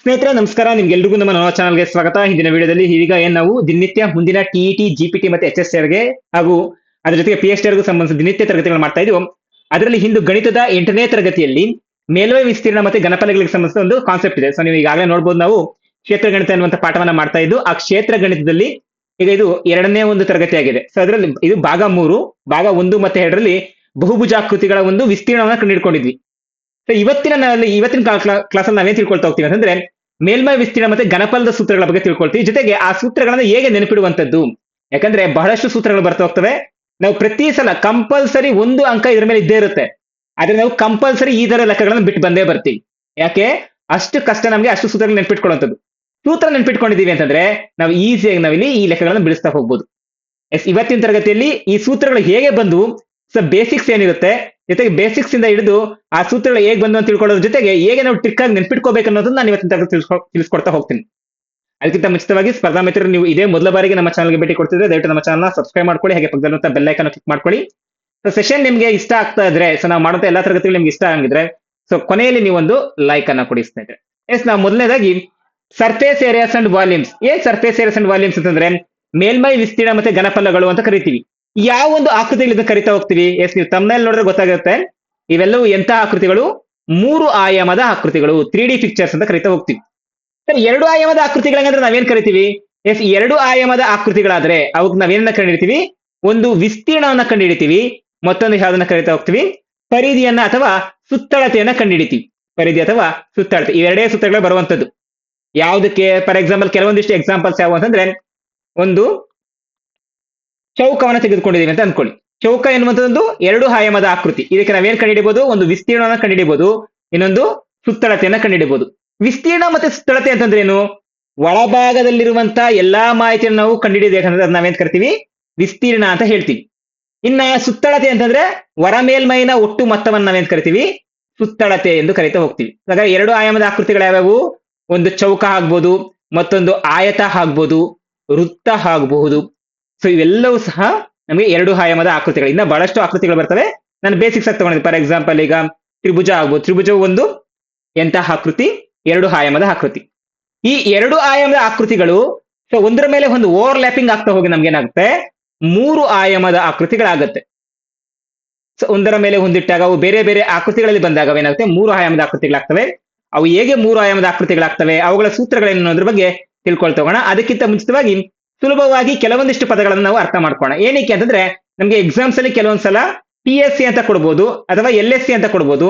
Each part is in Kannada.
ಸ್ನೇಹಿತರೆ ನಮಸ್ಕಾರ. ನಿಮ್ಗೆಲ್ರಿಗೂ ನಮ್ಮ ನವ ಚಾನಲ್ಗೆ ಸ್ವಾಗತ. ಹಿಂದಿನ ವಿಡಿಯೋದಲ್ಲಿ ಈಗ ನಾವು ದಿನನಿತ್ಯ ಮುಂದಿನ ಟಿಇಟಿ, ಜಿಪಿಟಿ ಮತ್ತೆ HSR ಹಾಗೂ ಅದರ ಜೊತೆಗೆ PSR ಸಂಬಂಧಿಸಿದ ದಿನನಿತ್ಯ ತರಗತಿಗಳು ಮಾಡ್ತಾ ಇದ್ವು. ಅದರಲ್ಲಿ ಇಂದು ಗಣಿತದ 8ನೇ ತರಗತಿಯಲ್ಲಿ ಮೇಲ್ಮೈ ವಿಸ್ತೀರ್ಣ ಮತ್ತೆ ಘನಫಲಗಳಿಗೆ ಸಂಬಂಧಿಸಿದ ಒಂದು ಕಾನ್ಸೆಪ್ಟ್ ಇದೆ. ಸೊ ನೀವು ಈಗಾಗಲೇ ನೋಡಬಹುದು, ನಾವು ಕ್ಷೇತ್ರ ಗಣಿತ ಎನ್ನುವಂತ ಪಾಠವನ್ನ ಮಾಡ್ತಾ ಇದ್ದು, ಆ ಕ್ಷೇತ್ರ ಗಣಿತದಲ್ಲಿ ಈಗ ಇದು 2ನೇ ಒಂದು ತರಗತಿ ಆಗಿದೆ. ಸೊ ಅದರಲ್ಲಿ ಇದು ಭಾಗ 3, ಭಾಗ 1 ಮತ್ತೆ 2ರಲ್ಲಿ ಬಹುಭುಜಾಕೃತಿಗಳ ಒಂದು ವಿಸ್ತೀರ್ಣವನ್ನ ಕಂಡುಹಿಡ್ಕೊಂಡಿದ್ವಿ. ಸೊ ಇವತ್ತಿನ ಕ್ಲಾಸ್ ಅಲ್ಲಿ ನಾವೇನ್ ತಿಳ್ಕೊಳ್ತಾ ಹೋಗ್ತೀವಿ ಅಂತಂದ್ರೆ, ಮೇಲ್ಮೈ ವಿಸ್ತೀರ್ಣ ಮತ್ತೆ ಘನಫಲದ ಸೂತ್ರಗಳ ಬಗ್ಗೆ ತಿಳ್ಕೊಳ್ತೀವಿ. ಜೊತೆಗೆ ಆ ಸೂತ್ರಗಳನ್ನ ಹೇಗೆ ನೆನಪಿಡುವಂತದ್ದು, ಯಾಕಂದ್ರೆ ಬಹಳಷ್ಟು ಸೂತ್ರಗಳು ಬರ್ತಾ ಹೋಗ್ತವೆ. ನಾವು ಪ್ರತಿ ಸಲ ಕಂಪಲ್ಸರಿ ಒಂದು ಅಂಕ ಇದ್ರ ಮೇಲೆ ಇದ್ದೇ ಇರುತ್ತೆ. ಆದ್ರೆ ನಾವು ಕಂಪಲ್ಸರಿ ಈ ತರ ಲೆಕ್ಕಗಳನ್ನು ಬಿಟ್ಟು ಬಂದೇ ಬರ್ತೀವಿ. ಯಾಕೆ ಅಷ್ಟು ಕಷ್ಟ ನಮ್ಗೆ ಅಷ್ಟು ಸೂತ್ರಗಳು ನೆನ್ಪಿಟ್ಕೊಳ್ಳುವಂಥದ್ದು. ಸೂತ್ರ ನೆನ್ಪಿಟ್ಕೊಂಡಿದೀವಿ ಅಂತಂದ್ರೆ ನಾವು ಈಸಿಯಾಗಿ ನಾವಿಲ್ಲಿ ಈ ಲೆಕ್ಕಗಳನ್ನು ಬಿಡಿಸ್ತಾ ಹೋಗ್ಬೋದು. ಇವತ್ತಿನ ತರಗತಿಯಲ್ಲಿ ಈ ಸೂತ್ರಗಳು ಹೇಗೆ ಬಂದು, ಸೊ ಬೇಸಿಕ್ಸ್ ಏನಿರುತ್ತೆ, ಜೊತೆಗೆ ಬೇಸಿಕ್ಸ್ ಇಂದ ಹಿಡಿದು ಆ ಸೂತ್ರಗಳು ಹೇಗೆ ಬಂದು ಅಂತ ತಿಳ್ಕೊಳ್ಳೋದ್ರ ಜೊತೆಗೆ ಹೇಗೆ ನಾವು ಟ್ರಿಕ್ ಆಗಿ ನೆನ್ಪಿಟ್ಕೋಬೇಕು ಅನ್ನೋದನ್ನ ನಾನು ಇವತ್ತಿನ ತರಗತಿ ತಿಳಿಸ್ಕೊಡ್ತಾ ಹೋಗ್ತೀನಿ. ಅದಕ್ಕಿಂತ ಮುಂಚಿತವಾಗಿ ಸ್ಪರ್ಧಾ ಮಿತ್ರರು, ನೀವು ಇದೇ ಮೊದಲ ಬಾರಿಗೆ ನಮ್ಮ ಚಾನಲ್ಗೆ ಭೇಟಿ ಕೊಡ್ತಿದ್ರೆ ದಯವಿಟ್ಟು ನಮ್ಮ ಚಾನಲ್ನ ಸಬ್ಸ್ಕ್ರೈಬ್ ಮಾಡ್ಕೊಳ್ಳಿ, ಹಾಗೆ ಪಕ್ಕದಲ್ಲಿರುವಂತಹ ಬೆಲ್ ಐಕಾನ್ ಕ್ಲಿಕ್ ಮಾಡ್ಕೊಳ್ಳಿ. ಸೊ ಸೆಷನ್ ನಿಮ್ಗೆ ಇಷ್ಟ ಆಗ್ತಾ ಇದ್ರೆ, ಸೊ ನಾವು ಮಾಡುವಂತ ಎಲ್ಲಾ ತರಗತಿಗಳು ನಿಮ್ಗೆ ಇಷ್ಟ ಆಗಿದ್ರೆ, ಸೊ ಕೊನೆಯಲ್ಲಿ ನೀವೊಂದು ಲೈಕ್ ಅನ್ನ ಕೊಡಿ ಸ್ನೇಹಿತರೆ. ನಾವು ಮೊದಲನೇದಾಗಿ ಸರ್ಫೇಸ್ ಏರಿಯಾಸ್ ಅಂಡ್ ವಾಲ್ಯೂಮ್ಸ್. ಏನ್ ಸರ್ಫೇಸ್ ಏರಿಯಾಸ್ ಅಂಡ್ ವಾಲ್ಯೂಮ್ಸ್ ಅಂತಂದ್ರೆ ಮೇಲ್ಮೈ ವಿಸ್ತೀರ್ಣ ಮತ್ತೆ ಘನಫಲಗಳು ಅಂತ ಕರಿತೀವಿ. ಯಾವ ಒಂದು ಆಕೃತಿಗಳಿಂದ ಕರಿತಾ ಹೋಗ್ತೀವಿ? ನೀವು ತಮ್ಮನೇಲಿ ನೋಡಿದ್ರೆ ಗೊತ್ತಾಗುತ್ತೆ. ಇವೆಲ್ಲವೂ ಎಂತ ಆಕೃತಿಗಳು? 3 ಆಯಾಮದ ಆಕೃತಿಗಳು, 3D ಪಿಕ್ಚರ್ಸ್ ಅಂತ ಕರಿತಾ ಹೋಗ್ತೀವಿ. ಸರ್, 2 ಆಯಾಮದ ಆಕೃತಿಗಳಂದ್ರೆ ನಾವೇನ್ ಕರಿತೀವಿ? 2 ಆಯಾಮದ ಆಕೃತಿಗಳಾದ್ರೆ ಅವಕ್ಕೆ ನಾವೇನ ಕಂಡುಹಿಡಿತೀವಿ? ಒಂದು ವಿಸ್ತೀರ್ಣವನ್ನ ಕಂಡುಹಿಡಿತೀವಿ, ಮತ್ತೊಂದು ಯಾವ್ದನ್ನ ಕರಿತಾ ಹೋಗ್ತೀವಿ? ಪರಿಧಿಯನ್ನ ಅಥವಾ ಸುತ್ತಳತೆಯನ್ನ ಕಂಡುಹಿಡಿತೀವಿ. ಪರಿಧಿ ಅಥವಾ ಸುತ್ತಳತೆ, ಇವೆರಡೇ ಸೂತ್ರಗಳು ಬರುವಂತದ್ದು. ಯಾವುದಕ್ಕೆ? ಫಾರ್ ಎಕ್ಸಾಂಪಲ್, ಕೆಲವೊಂದಿಷ್ಟು ಎಕ್ಸಾಂಪಲ್ಸ್ ಯಾವ ಅಂತಂದ್ರೆ, ಒಂದು ಚೌಕವನ್ನ ತೆಗೆದುಕೊಂಡಿದೀವಿ ಅಂತ ಅನ್ಕೊಳ್ಳಿ. ಚೌಕ ಎನ್ನುವಂತದ್ದು 2 ಆಯಾಮದ ಆಕೃತಿ. ಇದಕ್ಕೆ ನಾವೇನ್ ಕಂಡುಹಿಡಿಬಹುದು? ಒಂದು ವಿಸ್ತೀರ್ಣವನ್ನ ಕಂಡುಹಿಡಿಬಹುದು, ಇನ್ನೊಂದು ಸುತ್ತಳತೆಯನ್ನ ಕಂಡುಹಿಡಿಬಹುದು. ವಿಸ್ತೀರ್ಣ ಮತ್ತೆ ಸುತ್ತಳತೆ ಅಂತಂದ್ರೆ ಏನು? ಒಳಭಾಗದಲ್ಲಿರುವಂತ ಎಲ್ಲಾ ಮಾಹಿತಿಯನ್ನು ನಾವು ಕಂಡುಹಿಡಿಯಬೇಕಂದ್ರೆ ಅದನ್ನ ನಾವೇನ್ ಕರಿತೀವಿ? ವಿಸ್ತೀರ್ಣ ಅಂತ ಹೇಳ್ತೀವಿ. ಇನ್ನ ಸುತ್ತಳತೆ ಅಂತಂದ್ರೆ ಹೊರ ಮೇಲ್ಮೈನ ಒಟ್ಟು ಮೊತ್ತವನ್ನ ನಾವೇನ್ ಕರಿತೀವಿ? ಸುತ್ತಳತೆ ಎಂದು ಕರಿತಾ ಹೋಗ್ತೀವಿ. ಹಾಗಾದ್ರೆ 2 ಆಯಾಮದ ಆಕೃತಿಗಳು ಯಾವ್ಯಾವು? ಒಂದು ಚೌಕ ಆಗ್ಬೋದು, ಮತ್ತೊಂದು ಆಯತ ಆಗ್ಬೋದು, ವೃತ್ತ ಆಗಬಹುದು. ಸೊ ಇವೆಲ್ಲವೂ ಸಹ ನಮಗೆ 2 ಆಯಾಮದ ಆಕೃತಿಗಳು. ಇನ್ನ ಬಹಳಷ್ಟು ಆಕೃತಿಗಳು ಬರ್ತವೆ, ನಾನು ಬೇಸಿಕ್ಸ್ ಆಗಿ ತಗೊಂಡಿದ್ದೆ. ಫಾರ್ ಎಕ್ಸಾಂಪಲ್, ಈಗ ತ್ರಿಭುಜ ಆಗ್ಬೋದು. ತ್ರಿಭುಜವು ಒಂದು ಎಂತಹ ಆಕೃತಿ? 2 ಆಯಾಮದ ಆಕೃತಿ. ಈ 2 ಆಯಾಮದ ಆಕೃತಿಗಳು ಸೊ ಒಂದರ ಮೇಲೆ ಒಂದು ಓವರ್ಲ್ಯಾಪಿಂಗ್ ಆಗ್ತಾ ಹೋಗಿ ನಮ್ಗೆ ಏನಾಗುತ್ತೆ? 3 ಆಯಾಮದ ಆಕೃತಿಗಳಾಗುತ್ತೆ. ಸೊ ಒಂದರ ಮೇಲೆ ಹೊಂದಿಟ್ಟಾಗ ಅವು ಬೇರೆ ಬೇರೆ ಆಕೃತಿಗಳಲ್ಲಿ ಬಂದಾಗ ಏನಾಗುತ್ತೆ? 3 ಆಯಾಮದ ಆಕೃತಿಗಳಾಗ್ತವೆ. ಅವು ಹೇಗೆ 3 ಆಯಾಮದ ಆಕೃತಿಗಳಾಗ್ತವೆ, ಅವುಗಳ ಸೂತ್ರಗಳೇನು ಅನ್ನೋದ್ರ ಬಗ್ಗೆ ತಿಳ್ಕೊಳ್ತಾ ಹೋಗೋಣ. ಅದಕ್ಕಿಂತ ಮುಂಚಿತವಾಗಿ ಸುಲಭವಾಗಿ ಕೆಲವೊಂದಿಷ್ಟು ಪದಗಳನ್ನು ನಾವು ಅರ್ಥ ಮಾಡ್ಕೊಳ್ಳೋಣ. ಏನಕ್ಕೆ ಅಂತಂದ್ರೆ, ನಮ್ಗೆ ಎಕ್ಸಾಮ್ಸ್ ಅಲ್ಲಿ ಕೆಲವೊಂದ್ಸಲ TSC ಅಂತ ಕೊಡ್ಬೋದು ಅಥವಾ LSC ಅಂತ ಕೊಡ್ಬೋದು.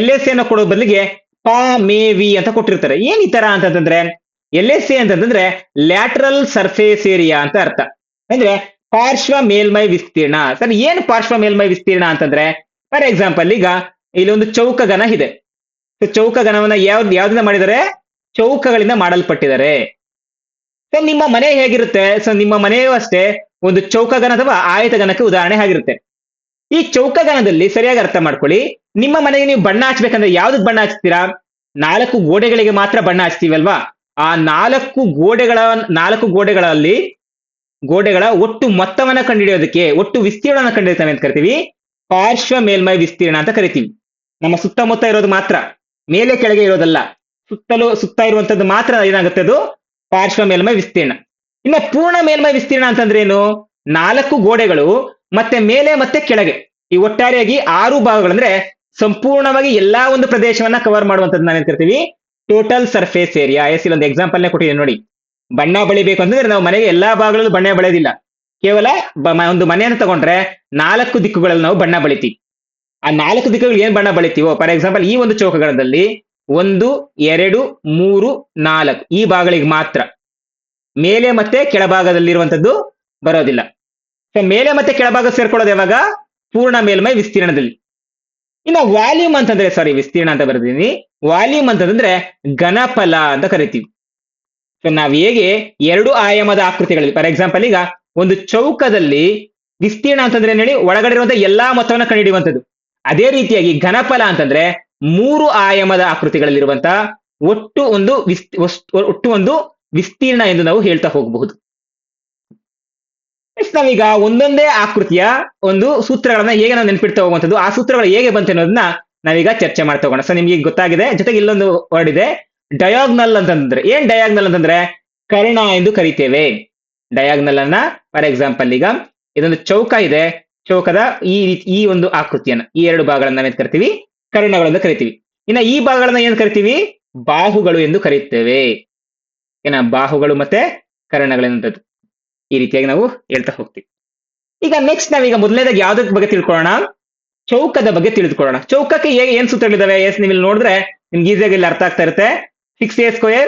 LSC ಅನ್ನ ಕೊಡೋ ಬದಲಿಗೆ ಪ ಮೇ ವಿ ಅಂತ ಕೊಟ್ಟಿರ್ತಾರೆ. ಏನ್ ಈ ತರ ಅಂತಂದ್ರೆ, LSC ಅಂತಂದ್ರೆ ಲ್ಯಾಟ್ರಲ್ ಸರ್ಫೇಸ್ ಏರಿಯಾ ಅಂತ ಅರ್ಥ. ಅಂದ್ರೆ ಪಾರ್ಶ್ವ ಮೇಲ್ಮೈ ವಿಸ್ತೀರ್ಣ. ಸರ್, ಏನ್ ಪಾರ್ಶ್ವ ಮೇಲ್ಮೈ ವಿಸ್ತೀರ್ಣ ಅಂತಂದ್ರೆ, ಫಾರ್ ಎಕ್ಸಾಂಪಲ್, ಈಗ ಇಲ್ಲಿ ಒಂದು ಚೌಕಘನ ಇದೆ. ಚೌಕಘನವನ್ನ ಯಾವ್ದಿಂದ ಮಾಡಿದ್ದಾರೆ? ಚೌಕಗಳಿಂದ ಮಾಡಲ್ಪಟ್ಟಿದ್ದಾರೆ. ಸೊ ನಿಮ್ಮ ಮನೆ ಹೇಗಿರುತ್ತೆ? ಸೊ ನಿಮ್ಮ ಮನೆಯೂ ಅಷ್ಟೇ ಒಂದು ಚೌಕಘನ ಅಥವಾ ಆಯತಘನಕ್ಕೆ ಉದಾಹರಣೆ ಆಗಿರುತ್ತೆ. ಈ ಚೌಕಘನದಲ್ಲಿ ಸರಿಯಾಗಿ ಅರ್ಥ ಮಾಡ್ಕೊಳ್ಳಿ, ನಿಮ್ಮ ಮನೆಗೆ ನೀವು ಬಣ್ಣ ಹಚ್ಬೇಕಂದ್ರೆ ಯಾವ್ದಕ್ ಬಣ್ಣ ಹಚ್ತೀರಾ? 4 ಗೋಡೆಗಳಿಗೆ ಮಾತ್ರ ಬಣ್ಣ ಹಚ್ತೀವಲ್ವಾ? ಆ 4 ಗೋಡೆಗಳಲ್ಲಿ ಗೋಡೆಗಳ ಒಟ್ಟು ಮೊತ್ತವನ್ನ ಕಂಡುಹಿಡಿಯೋದಕ್ಕೆ, ಒಟ್ಟು ವಿಸ್ತೀರ್ಣವನ್ನ ಕಂಡುಹಿಡಿತಾವೆ ಅಂತ ಕರಿತೀವಿ ಪಾರ್ಶ್ವ ಮೇಲ್ಮೈ ವಿಸ್ತೀರ್ಣ ಅಂತ ಕರಿತೀವಿ. ನಮ್ಮ ಸುತ್ತಮುತ್ತ ಇರೋದು ಮಾತ್ರ, ಮೇಲೆ ಕೆಳಗೆ ಇರೋದಲ್ಲ, ಸುತ್ತ ಇರುವಂತದ್ದು ಮಾತ್ರ ಏನಾಗುತ್ತೆ? ಅದು ಪಾರ್ಶ್ವ ಮೇಲ್ಮೈ ವಿಸ್ತೀರ್ಣ. ಇನ್ನು ಪೂರ್ಣ ಮೇಲ್ಮೈ ವಿಸ್ತೀರ್ಣ ಅಂತಂದ್ರೆ ಏನು? 4 ಗೋಡೆಗಳು ಮತ್ತೆ ಮೇಲೆ ಮತ್ತೆ ಕೆಳಗೆ, ಈ ಒಟ್ಟಾರೆಯಾಗಿ 6 ಭಾಗಗಳಂದ್ರೆ ಸಂಪೂರ್ಣವಾಗಿ ಎಲ್ಲಾ ಒಂದು ಪ್ರದೇಶವನ್ನ ಕವರ್ ಮಾಡುವಂತದ್ದು ನಾವೇನ್ ಕರಿತೀವಿ? Total surface area. ಇಲ್ಲಿ ಒಂದು ಎಕ್ಸಾಂಪಲ್ ನೇ ಕೊಟ್ಟಿದ್ದೀನಿ ನೋಡಿ. ಬಣ್ಣ ಬಳಿಬೇಕು ಅಂತಂದ್ರೆ ನಾವು ಮನೆಗೆ ಎಲ್ಲಾ ಭಾಗಗಳಲ್ಲೂ ಬಣ್ಣ ಬಳಿಯೋದಿಲ್ಲ. ಕೇವಲ ಒಂದು ಮನೆಯನ್ನು ತಗೊಂಡ್ರೆ 4 ದಿಕ್ಕುಗಳಲ್ಲಿ ನಾವು ಬಣ್ಣ ಬಳಿತೀವಿ. ಆ 4 ದಿಕ್ಕುಗಳು ಏನ್ ಬಣ್ಣ ಬಳಿತೀವೋ, ಫಾರ್ ಎಕ್ಸಾಂಪಲ್ ಈ ಒಂದು ಚೌಕಗಳಲ್ಲಿ 1, 2, 3, 4 ಈ ಭಾಗಗಳಿಗೆ ಮಾತ್ರ, ಮೇಲೆ ಮತ್ತೆ ಕೆಳಭಾಗದಲ್ಲಿರುವಂತದ್ದು ಬರೋದಿಲ್ಲ. ಸೊ ಮೇಲೆ ಮತ್ತೆ ಕೆಳಭಾಗ ಸೇರ್ಕೊಳ್ಳೋದು ಯಾವಾಗ? ಪೂರ್ಣ ಮೇಲ್ಮೈ ವಿಸ್ತೀರ್ಣದಲ್ಲಿ. ಇನ್ನು ವಾಲ್ಯೂಮ್ ಅಂತಂದ್ರೆ, ವಿಸ್ತೀರ್ಣ ಅಂತ ಬರ್ತೀನಿ, ವಾಲ್ಯೂಮ್ ಅಂತಂದ್ರೆ ಘನಫಲ ಅಂತ ಕರಿತೀವಿ. ಸೊ ನಾವ್ ಹೇಗೆ 2 ಆಯಾಮದ ಆಕೃತಿಗಳಲ್ಲಿ, ಫಾರ್ ಎಕ್ಸಾಂಪಲ್ ಈಗ ಒಂದು ಚೌಕದಲ್ಲಿ ವಿಸ್ತೀರ್ಣ ಅಂತಂದ್ರೆ ಏನ್ ಹೇಳಿ? ಒಳಗಡೆ ಇರುವಂತಹ ಎಲ್ಲಾ ಮೊತ್ತವನ್ನ ಕಂಡುಹಿಡಿಯುವಂಥದ್ದು. ಅದೇ ರೀತಿಯಾಗಿ ಘನಫಲ ಅಂತಂದ್ರೆ 3 ಆಯಾಮದ ಆಕೃತಿಗಳಲ್ಲಿರುವಂತಹ ಒಟ್ಟು ಒಂದು ವಿಸ್ತೀರ್ಣ ಎಂದು ನಾವು ಹೇಳ್ತಾ ಹೋಗಬಹುದು. ನಾವೀಗ ಒಂದೊಂದೇ ಆಕೃತಿಯ ಒಂದು ಸೂತ್ರಗಳನ್ನ ಹೇಗೆ ನಾವು ನೆನ್ಪಿಡ್ತಾ ಹೋಗುವಂಥದ್ದು, ಆ ಸೂತ್ರಗಳು ಹೇಗೆ ಬಂತು ಅನ್ನೋದನ್ನ ನಾವೀಗ ಚರ್ಚೆ ಮಾಡ್ತಾ ಹೋಗೋಣ. ಸೊ ನಿಮ್ಗೆ ಗೊತ್ತಾಗಿದೆ. ಜೊತೆಗೆ ಇಲ್ಲೊಂದು ವರ್ಡ್ ಇದೆ, ಡಯಾಗ್ನಲ್ ಅಂತಂದ್ರೆ ಏನ್ ಡಯಾಗ್ನಲ್ ಅಂತಂದ್ರೆ ಕರ್ಣ ಎಂದು ಕರಿತೇವೆ. ಡಯಾಗ್ನಲ್ ಅನ್ನ ಫಾರ್ ಎಕ್ಸಾಂಪಲ್ ಈಗ ಇದೊಂದು ಚೌಕ ಇದೆ, ಚೌಕದ ಈ ಒಂದು ಆಕೃತಿಯನ್ನ ಈ ಎರಡು ಭಾಗಗಳನ್ನ ನಾವೇನ್ ಕರಿತೀವಿ ಕರ್ಣಗಳೆಂದು ಕರಿತೀವಿ. ಇನ್ನ ಈ ಭಾಗಗಳನ್ನ ಏನ್ ಕರಿತೀವಿ ಬಾಹುಗಳು ಎಂದು ಕರೆಯುತ್ತೇವೆ. ಏನ ಬಾಹುಗಳು ಮತ್ತೆ ಕರ್ಣಗಳೆಂತದ್ದು ಈ ರೀತಿಯಾಗಿ ನಾವು ಹೇಳ್ತಾ ಹೋಗ್ತೀವಿ. ಈಗ ನೆಕ್ಸ್ಟ್ ನಾವೀಗ ಮೊದಲನೇದಾಗಿ ಯಾವ್ದ್ರ ಬಗ್ಗೆ ತಿಳ್ಕೊಳ್ಳೋಣ, ಚೌಕದ ಬಗ್ಗೆ ತಿಳಿದುಕೊಳ್ಳೋಣ. ಚೌಕಕ್ಕೆ ಏನ್ ಸೂತ್ರಗಳಿದಾವೆ ಎಸ್ ನೀವು ಇಲ್ಲಿ ನೋಡಿದ್ರೆ ನಿಮ್ಗೆ ಈಸಿಯಾಗಿ ಇಲ್ಲಿ ಅರ್ಥ ಆಗ್ತಾ ಇರುತ್ತೆ. 6a²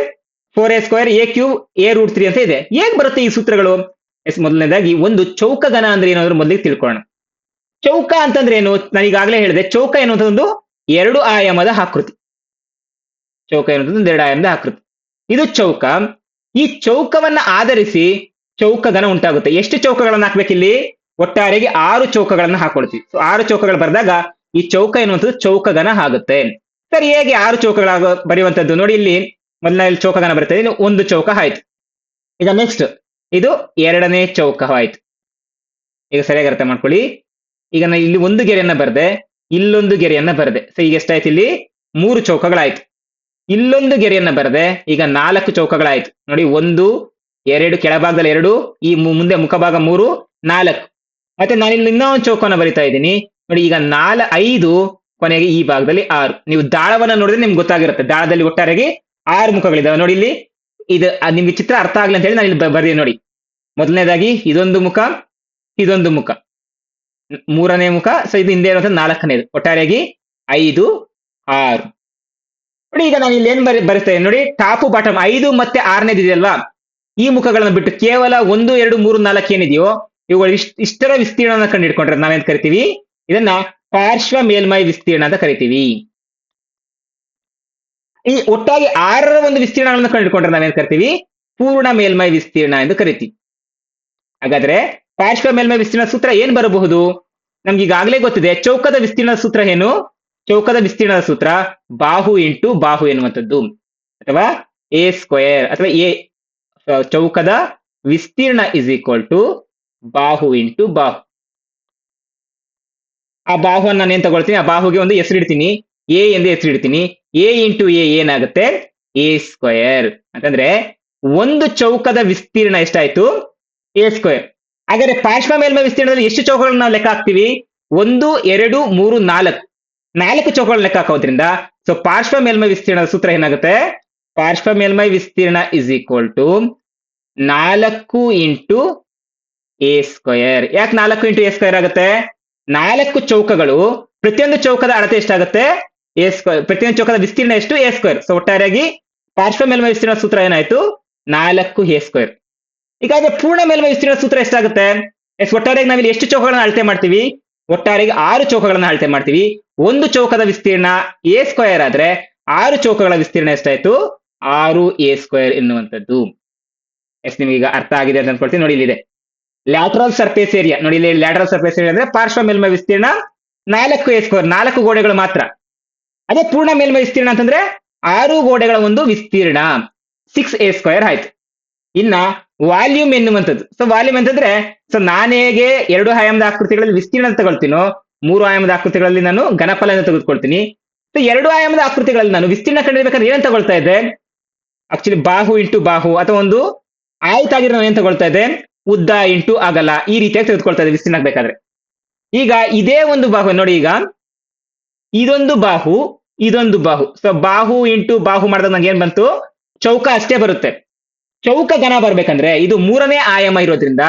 4a² a√3 ಅಂತ ಇದೆ. ಹೇಗ್ ಬರುತ್ತೆ ಈ ಸೂತ್ರಗಳು? ಎಸ್ ಮೊದಲನೇದಾಗಿ ಒಂದು ಚೌಕಗಣ ಅಂದ್ರೆ ಏನಾದ್ರು ಮೊದಲಿಗೆ ತಿಳ್ಕೊಳ್ಳೋಣ. ಚೌಕ ಅಂತಂದ್ರೆ ಏನು? ನಾನು ಈಗಾಗಲೇ ಹೇಳಿದೆ, ಚೌಕ ಎನ್ನುವಂತ ಒಂದು 2 ಆಯಾಮದ ಆಕೃತಿ. ಚೌಕ ಎನ್ನುವಂಥದ್ದು ಒಂದು 2 ಆಯಾಮದ ಆಕೃತಿ. ಇದು ಚೌಕ. ಈ ಚೌಕವನ್ನ ಆಧರಿಸಿ ಚೌಕಗಣ ಉಂಟಾಗುತ್ತೆ. ಎಷ್ಟು ಚೌಕಗಳನ್ನ ಹಾಕ್ಬೇಕಿಲ್ಲಿ? ಒಟ್ಟಾರೆಗೆ 6 ಚೌಕಗಳನ್ನ ಹಾಕೊಳ್ತೀವಿ. ಸೊ 6 ಚೌಕಗಳು ಬರೆದಾಗ ಈ ಚೌಕ ಎನ್ನುವಂಥದ್ದು ಚೌಕಗಣ ಆಗುತ್ತೆ. ಸರಿ, ಹೇಗೆ 6 ಚೌಕಗಳಾಗ ಬರೆಯುವಂತದ್ದು ನೋಡಿ. ಇಲ್ಲಿ ಮೊದಲನೇ ಚೌಕಗಣ ಬರುತ್ತೆ, ಇಲ್ಲಿ ಒಂದು ಚೌಕ ಆಯ್ತು. ಈಗ ನೆಕ್ಸ್ಟ್ ಇದು 2ನೇ ಚೌಕ ಆಯ್ತು. ಈಗ ಸರಿಯಾಗಿ ಅರ್ಥ ಮಾಡ್ಕೊಳ್ಳಿ. ಈಗ ನಾನು ಇಲ್ಲಿ ಒಂದು ಗೆರೆಯನ್ನ ಬರೆದೆ, ಇಲ್ಲೊಂದು ಗೆರೆಯನ್ನ ಬರೆದೆ. ಸೊ ಈಗ ಎಷ್ಟಾಯ್ತು? ಇಲ್ಲಿ 3 ಚೌಕಗಳಾಯ್ತು. ಇಲ್ಲೊಂದು ಗೆರೆಯನ್ನ ಬರೆದೆ, ಈಗ 4 ಚೌಕಗಳಾಯ್ತು. ನೋಡಿ 1 2 ಕೆಳಭಾಗದಲ್ಲಿ 2, ಈ ಮುಂದೆ ಮುಖಭಾಗ 3 4. ಮತ್ತೆ ನಾನು ಇಲ್ಲಿ ಇನ್ನೊಂದು ಚೌಕವನ್ನ ಬರಿತಾ ಇದ್ದೀನಿ ನೋಡಿ. ಈಗ 5 ಕೊನೆಗೆ ಈ ಭಾಗದಲ್ಲಿ 6. ನೀವು ದಾಳವನ್ನ ನೋಡಿದ್ರೆ ನಿಮ್ಗೆ ಗೊತ್ತಾಗಿರುತ್ತೆ. ದಾಳದಲ್ಲಿ ಒಟ್ಟಾರೆಗೆ 6 ಮುಖಗಳಿದಾವೆ ನೋಡಿ. ಇಲ್ಲಿ ಇದು ನಿಮ್ಗೆ ಚಿತ್ರ ಅರ್ಥ ಆಗ್ಲಿ ಅಂತ ಹೇಳಿ ನಾನು ಇಲ್ಲಿ ಬರ್ದಿ ನೋಡಿ. ಮೊದಲನೇದಾಗಿ ಇದೊಂದು ಮುಖ, ಇದೊಂದು ಮುಖ, 3ನೇ ಮುಖ. ಸೊ ಇದು ಹಿಂದೆ ಇರುವಂತ 4ನೇದು. ಒಟ್ಟಾರೆಯಾಗಿ 5 6 ನೋಡಿ. ಈಗ ನಾನು ಇಲ್ಲಿ ಏನ್ ಬರಿಸ್ತೇನೆ ನೋಡಿ, ಟಾಪ್ ಬಾಟಮ್ 5 ಮತ್ತೆ 6ನೇದು ಇದೆಯಲ್ವಾ, ಈ ಮುಖಗಳನ್ನ ಬಿಟ್ಟು ಕೇವಲ 1 2 3 4 ಏನಿದೆಯೋ ಇವುಗಳು ಇಷ್ಟರ ವಿಸ್ತೀರ್ಣನ ಕಂಡು ಹಿಡ್ಕೊಂಡ್ರೆ ನಾವೇನ್ ಕರಿತೀವಿ? ಇದನ್ನ ಪಾರ್ಶ್ವ ಮೇಲ್ಮೈ ವಿಸ್ತೀರ್ಣ ಅಂತ ಕರಿತೀವಿ. ಈ ಒಟ್ಟಾಗಿ 6ರ ಒಂದು ವಿಸ್ತೀರ್ಣಗಳನ್ನು ಕಂಡುಕೊಂಡ್ರೆ ನಾವೇನ್ ಕರಿತೀವಿ? ಪೂರ್ಣ ಮೇಲ್ಮೈ ವಿಸ್ತೀರ್ಣ ಎಂದು ಕರಿತೀವಿ. ಹಾಗಾದ್ರೆ ಪಾರ್ಶ್ವ ಮೇಲ್ಮೈ ವಿಸ್ತೀರ್ಣ ಸೂತ್ರ ಏನ್ ಬರಬಹುದು? ನಮ್ಗೆ ಈಗಾಗಲೇ ಗೊತ್ತಿದೆ. ಚೌಕದ ವಿಸ್ತೀರ್ಣದ ಸೂತ್ರ ಏನು? ಚೌಕದ ವಿಸ್ತೀರ್ಣದ ಸೂತ್ರ ಬಾಹು ಇಂಟು ಬಾಹು ಎನ್ನುವಂಥದ್ದು, ಅಥವಾ a² ಅಥವಾ ಚೌಕದ ವಿಸ್ತೀರ್ಣ ಇಸ್ ಈಕ್ವಲ್ ಟು ಬಾಹು ಇಂಟು ಬಾಹು. ಆ ಬಾಹುವನ್ನು ನಾನು ಏನ್ ತಗೊಳ್ತೀನಿ? ಆ ಬಾಹುಗೆ ಒಂದು ಹೆಸರಿಡ್ತೀನಿ, ಎ ಎಂದು ಹೆಸರಿಡ್ತೀನಿ. ಎ ಇಂಟು ಎ ಏನಾಗುತ್ತೆ? a² ಅಂತಂದ್ರೆ ಒಂದು ಚೌಕದ ವಿಸ್ತೀರ್ಣ ಎಷ್ಟಾಯ್ತು? a². ಹಾಗಾದ್ರೆ ಪಾರ್ಶ್ವ ಮೇಲ್ಮೈ ವಿಸ್ತೀರ್ಣದಲ್ಲಿ ಎಷ್ಟು ಚೌಕಗಳನ್ನ ನಾವು ಲೆಕ್ಕ ಹಾಕ್ತೀವಿ? 1 2 3 4 4 ಚೌಕಗಳನ್ನ ಲೆಕ್ಕ ಹಾಕೋದ್ರಿಂದ ಸೊ ಪಾರ್ಶ್ವ ಮೇಲ್ಮೈ ವಿಸ್ತೀರ್ಣದ ಸೂತ್ರ ಏನಾಗುತ್ತೆ? ಪಾರ್ಶ್ವ ಮೇಲ್ಮೈ ವಿಸ್ತೀರ್ಣ is equal to 4 into a². ಯಾಕೆ 4 ಇಂಟು a² ಆಗುತ್ತೆ? 4 ಚೌಕಗಳು, ಪ್ರತಿಯೊಂದು ಚೌಕದ ಅಳತೆ ಎಷ್ಟಾಗುತ್ತೆ? a². ಪ್ರತಿಯೊಂದು ಚೌಕದ ವಿಸ್ತೀರ್ಣ ಎಷ್ಟು? a². ಸೊ ಒಟ್ಟಾರೆಯಾಗಿ ಪಾರ್ಶ್ವ ಮೇಲ್ಮೈ ವಿಸ್ತೀರ್ಣ ಸೂತ್ರ ಏನಾಯ್ತು? 4a². ಹೀಗಾಗಿ ಪೂರ್ಣ ಮೇಲ್ಮೈ ವಿಸ್ತೀರ್ಣ ಸೂತ್ರ ಎಷ್ಟಾಗುತ್ತೆ? ಒಟ್ಟಾರೆಯಾಗಿ ನಾವಿಲ್ಲಿ ಎಷ್ಟು ಚೌಕಗಳನ್ನ ಅಳತೆ ಮಾಡ್ತೀವಿ? ಒಟ್ಟಾರೆಯಾಗಿ 6 ಚೌಕಗಳನ್ನ ಅಳತೆ ಮಾಡ್ತೀವಿ. ಒಂದು ಚೌಕದ ವಿಸ್ತೀರ್ಣ a² ಆದ್ರೆ 6 ಚೌಕಗಳ ವಿಸ್ತೀರ್ಣ ಎಷ್ಟಾಯ್ತು? 6a² ಎನ್ನುವಂಥದ್ದು. ನಿಮ್ಗೆ ಈಗ ಅರ್ಥ ಆಗಿದೆ ಅಂತ ಅನ್ಕೊಳ್ತೀನಿ. ನೋಡಿ ಇಲ್ಲಿದೆ ಲ್ಯಾಟರಲ್ ಸರ್ಫೇಸ್ ಏರಿಯಾ. ನೋಡಿ ಇಲ್ಲಿ ಲ್ಯಾಟರಲ್ ಸರ್ಫೇಸ್ ಏರಿಯಾ ಅಂದ್ರೆ ಪಾರ್ಶ್ವ ಮೇಲ್ಮೈ ವಿಸ್ತೀರ್ಣ 4a², 4 ಗೋಡೆಗಳು ಮಾತ್ರ. ಅದೇ ಪೂರ್ಣ ಮೇಲ್ಮೈ ವಿಸ್ತೀರ್ಣ ಅಂತಂದ್ರೆ 6 ಗೋಡೆಗಳ ಒಂದು ವಿಸ್ತೀರ್ಣ 6a² ಆಯ್ತು. ಇನ್ನ ವಾಲ್ಯೂಮ್ ಎನ್ನುವಂಥದ್ದು. ಸೊ ವಾಲ್ಯೂಮ್ ಅಂತಂದ್ರೆ ಸೊ ನಾನು ಹೇಗೆ 2 ಆಯಾಮದ ಆಕೃತಿಗಳಲ್ಲಿ ವಿಸ್ತೀರ್ಣ ತಗೊಳ್ತೀನೋ, 3 ಆಯಾಮದ ಆಕೃತಿಗಳಲ್ಲಿ ನಾನು ಘನಫಲ ಅಂತ ತೆಗೆದುಕೊಳ್ತೀನಿ. ಸೊ 2 ಆಯಾಮದ ಆಕೃತಿಗಳಲ್ಲಿ ನಾನು ವಿಸ್ತೀರ್ಣ ಕಂಡುಹಿಡಿಯಬೇಕಾದ್ರೆ ಏನ್ ತಗೊಳ್ತಾ ಇದ್ದೆ? ಆಕ್ಚುಲಿ ಬಾಹು ಇಂಟು ಬಾಹು, ಅಥವಾ ಒಂದು ಆಯ್ತಾಗಿರೋ ನಾನು ಏನ್ ತಗೊಳ್ತಾ ಇದ್ದೆ? ಉದ್ದ ಇಂಟು ಅಗಲ, ಈ ರೀತಿಯಾಗಿ ತೆಗೆದುಕೊಳ್ತಾ ಇದ್ದೆ ವಿಸ್ತೀರ್ಣ ಬೇಕಾದ್ರೆ. ಈಗ ಇದೇ ಒಂದು ಬಾಹು ನೋಡಿ, ಈಗ ಇದೊಂದು ಬಾಹು, ಇದೊಂದು ಬಾಹು. ಸೊ ಬಾಹು ಇಂಟು ಬಾಹು ಮಾಡಿದಾಗ ನಂಗೆ ಏನ್ ಬಂತು? ಚೌಕ ಅಷ್ಟೇ ಬರುತ್ತೆ. ಚೌಕ ಘನ ಬರ್ಬೇಕಂದ್ರೆ ಇದು 3ನೇ ಆಯಾಮ ಇರೋದ್ರಿಂದ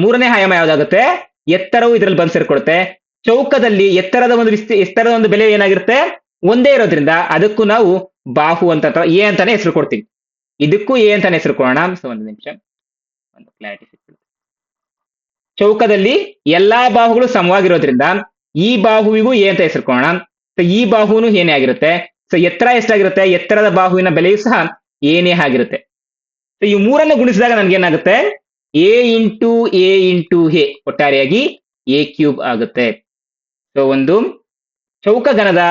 3ನೇ ಆಯಾಮ ಯಾವ್ದಾಗುತ್ತೆ? ಎತ್ತರವು ಇದರಲ್ಲಿ ಬಂದು ಸೇರ್ಕೊಡುತ್ತೆ. ಚೌಕದಲ್ಲಿ ಎತ್ತರದ ಒಂದು ಬೆಲೆ ಏನಾಗಿರುತ್ತೆ? ಒಂದೇ ಇರೋದ್ರಿಂದ ಅದಕ್ಕೂ ನಾವು ಬಾಹು ಅಂತ ಅಥವಾ ಎ ಅಂತಾನೆ ಹೆಸರು ಕೊಡ್ತೀವಿ. ಇದಕ್ಕೂ ಎ ಅಂತಾನೆ ಹೆಸರು ಕೊಡೋಣ. ಸೊ ಒಂದು ನಿಮಿಷ, ಒಂದು ಕ್ಲಾರಿಟಿ ಸಿಕ್ಕಿದೆ. ಚೌಕದಲ್ಲಿ ಎಲ್ಲಾ ಬಾಹುಗಳು ಸಮವಾಗಿರೋದ್ರಿಂದ ಈ ಬಾಹುವಿಗೂ ಎ ಅಂತ ಹೆಸರು ಕೊಡೋಣ. ಸೊ ಈ ಬಾಹುನು ಏನೇ ಆಗಿರುತ್ತೆ. ಸೊ ಎತ್ತರ ಎಷ್ಟಾಗಿರುತ್ತೆ? ಎತ್ತರದ ಬಾಹುವಿನ ಬೆಲೆಯೂ ಸಹ ಏನೇ ಆಗಿರುತ್ತೆ. ಸೊ ಈ 3ಅನ್ನು ಗುಣಿಸಿದಾಗ ನನ್ಗೆ ಏನಾಗುತ್ತೆ? A into A into A, ಒಟ್ಟಾರೆಯಾಗಿ a³ ಆಗುತ್ತೆ. ಸೊ ಒಂದು ಚೌಕ ಘನದ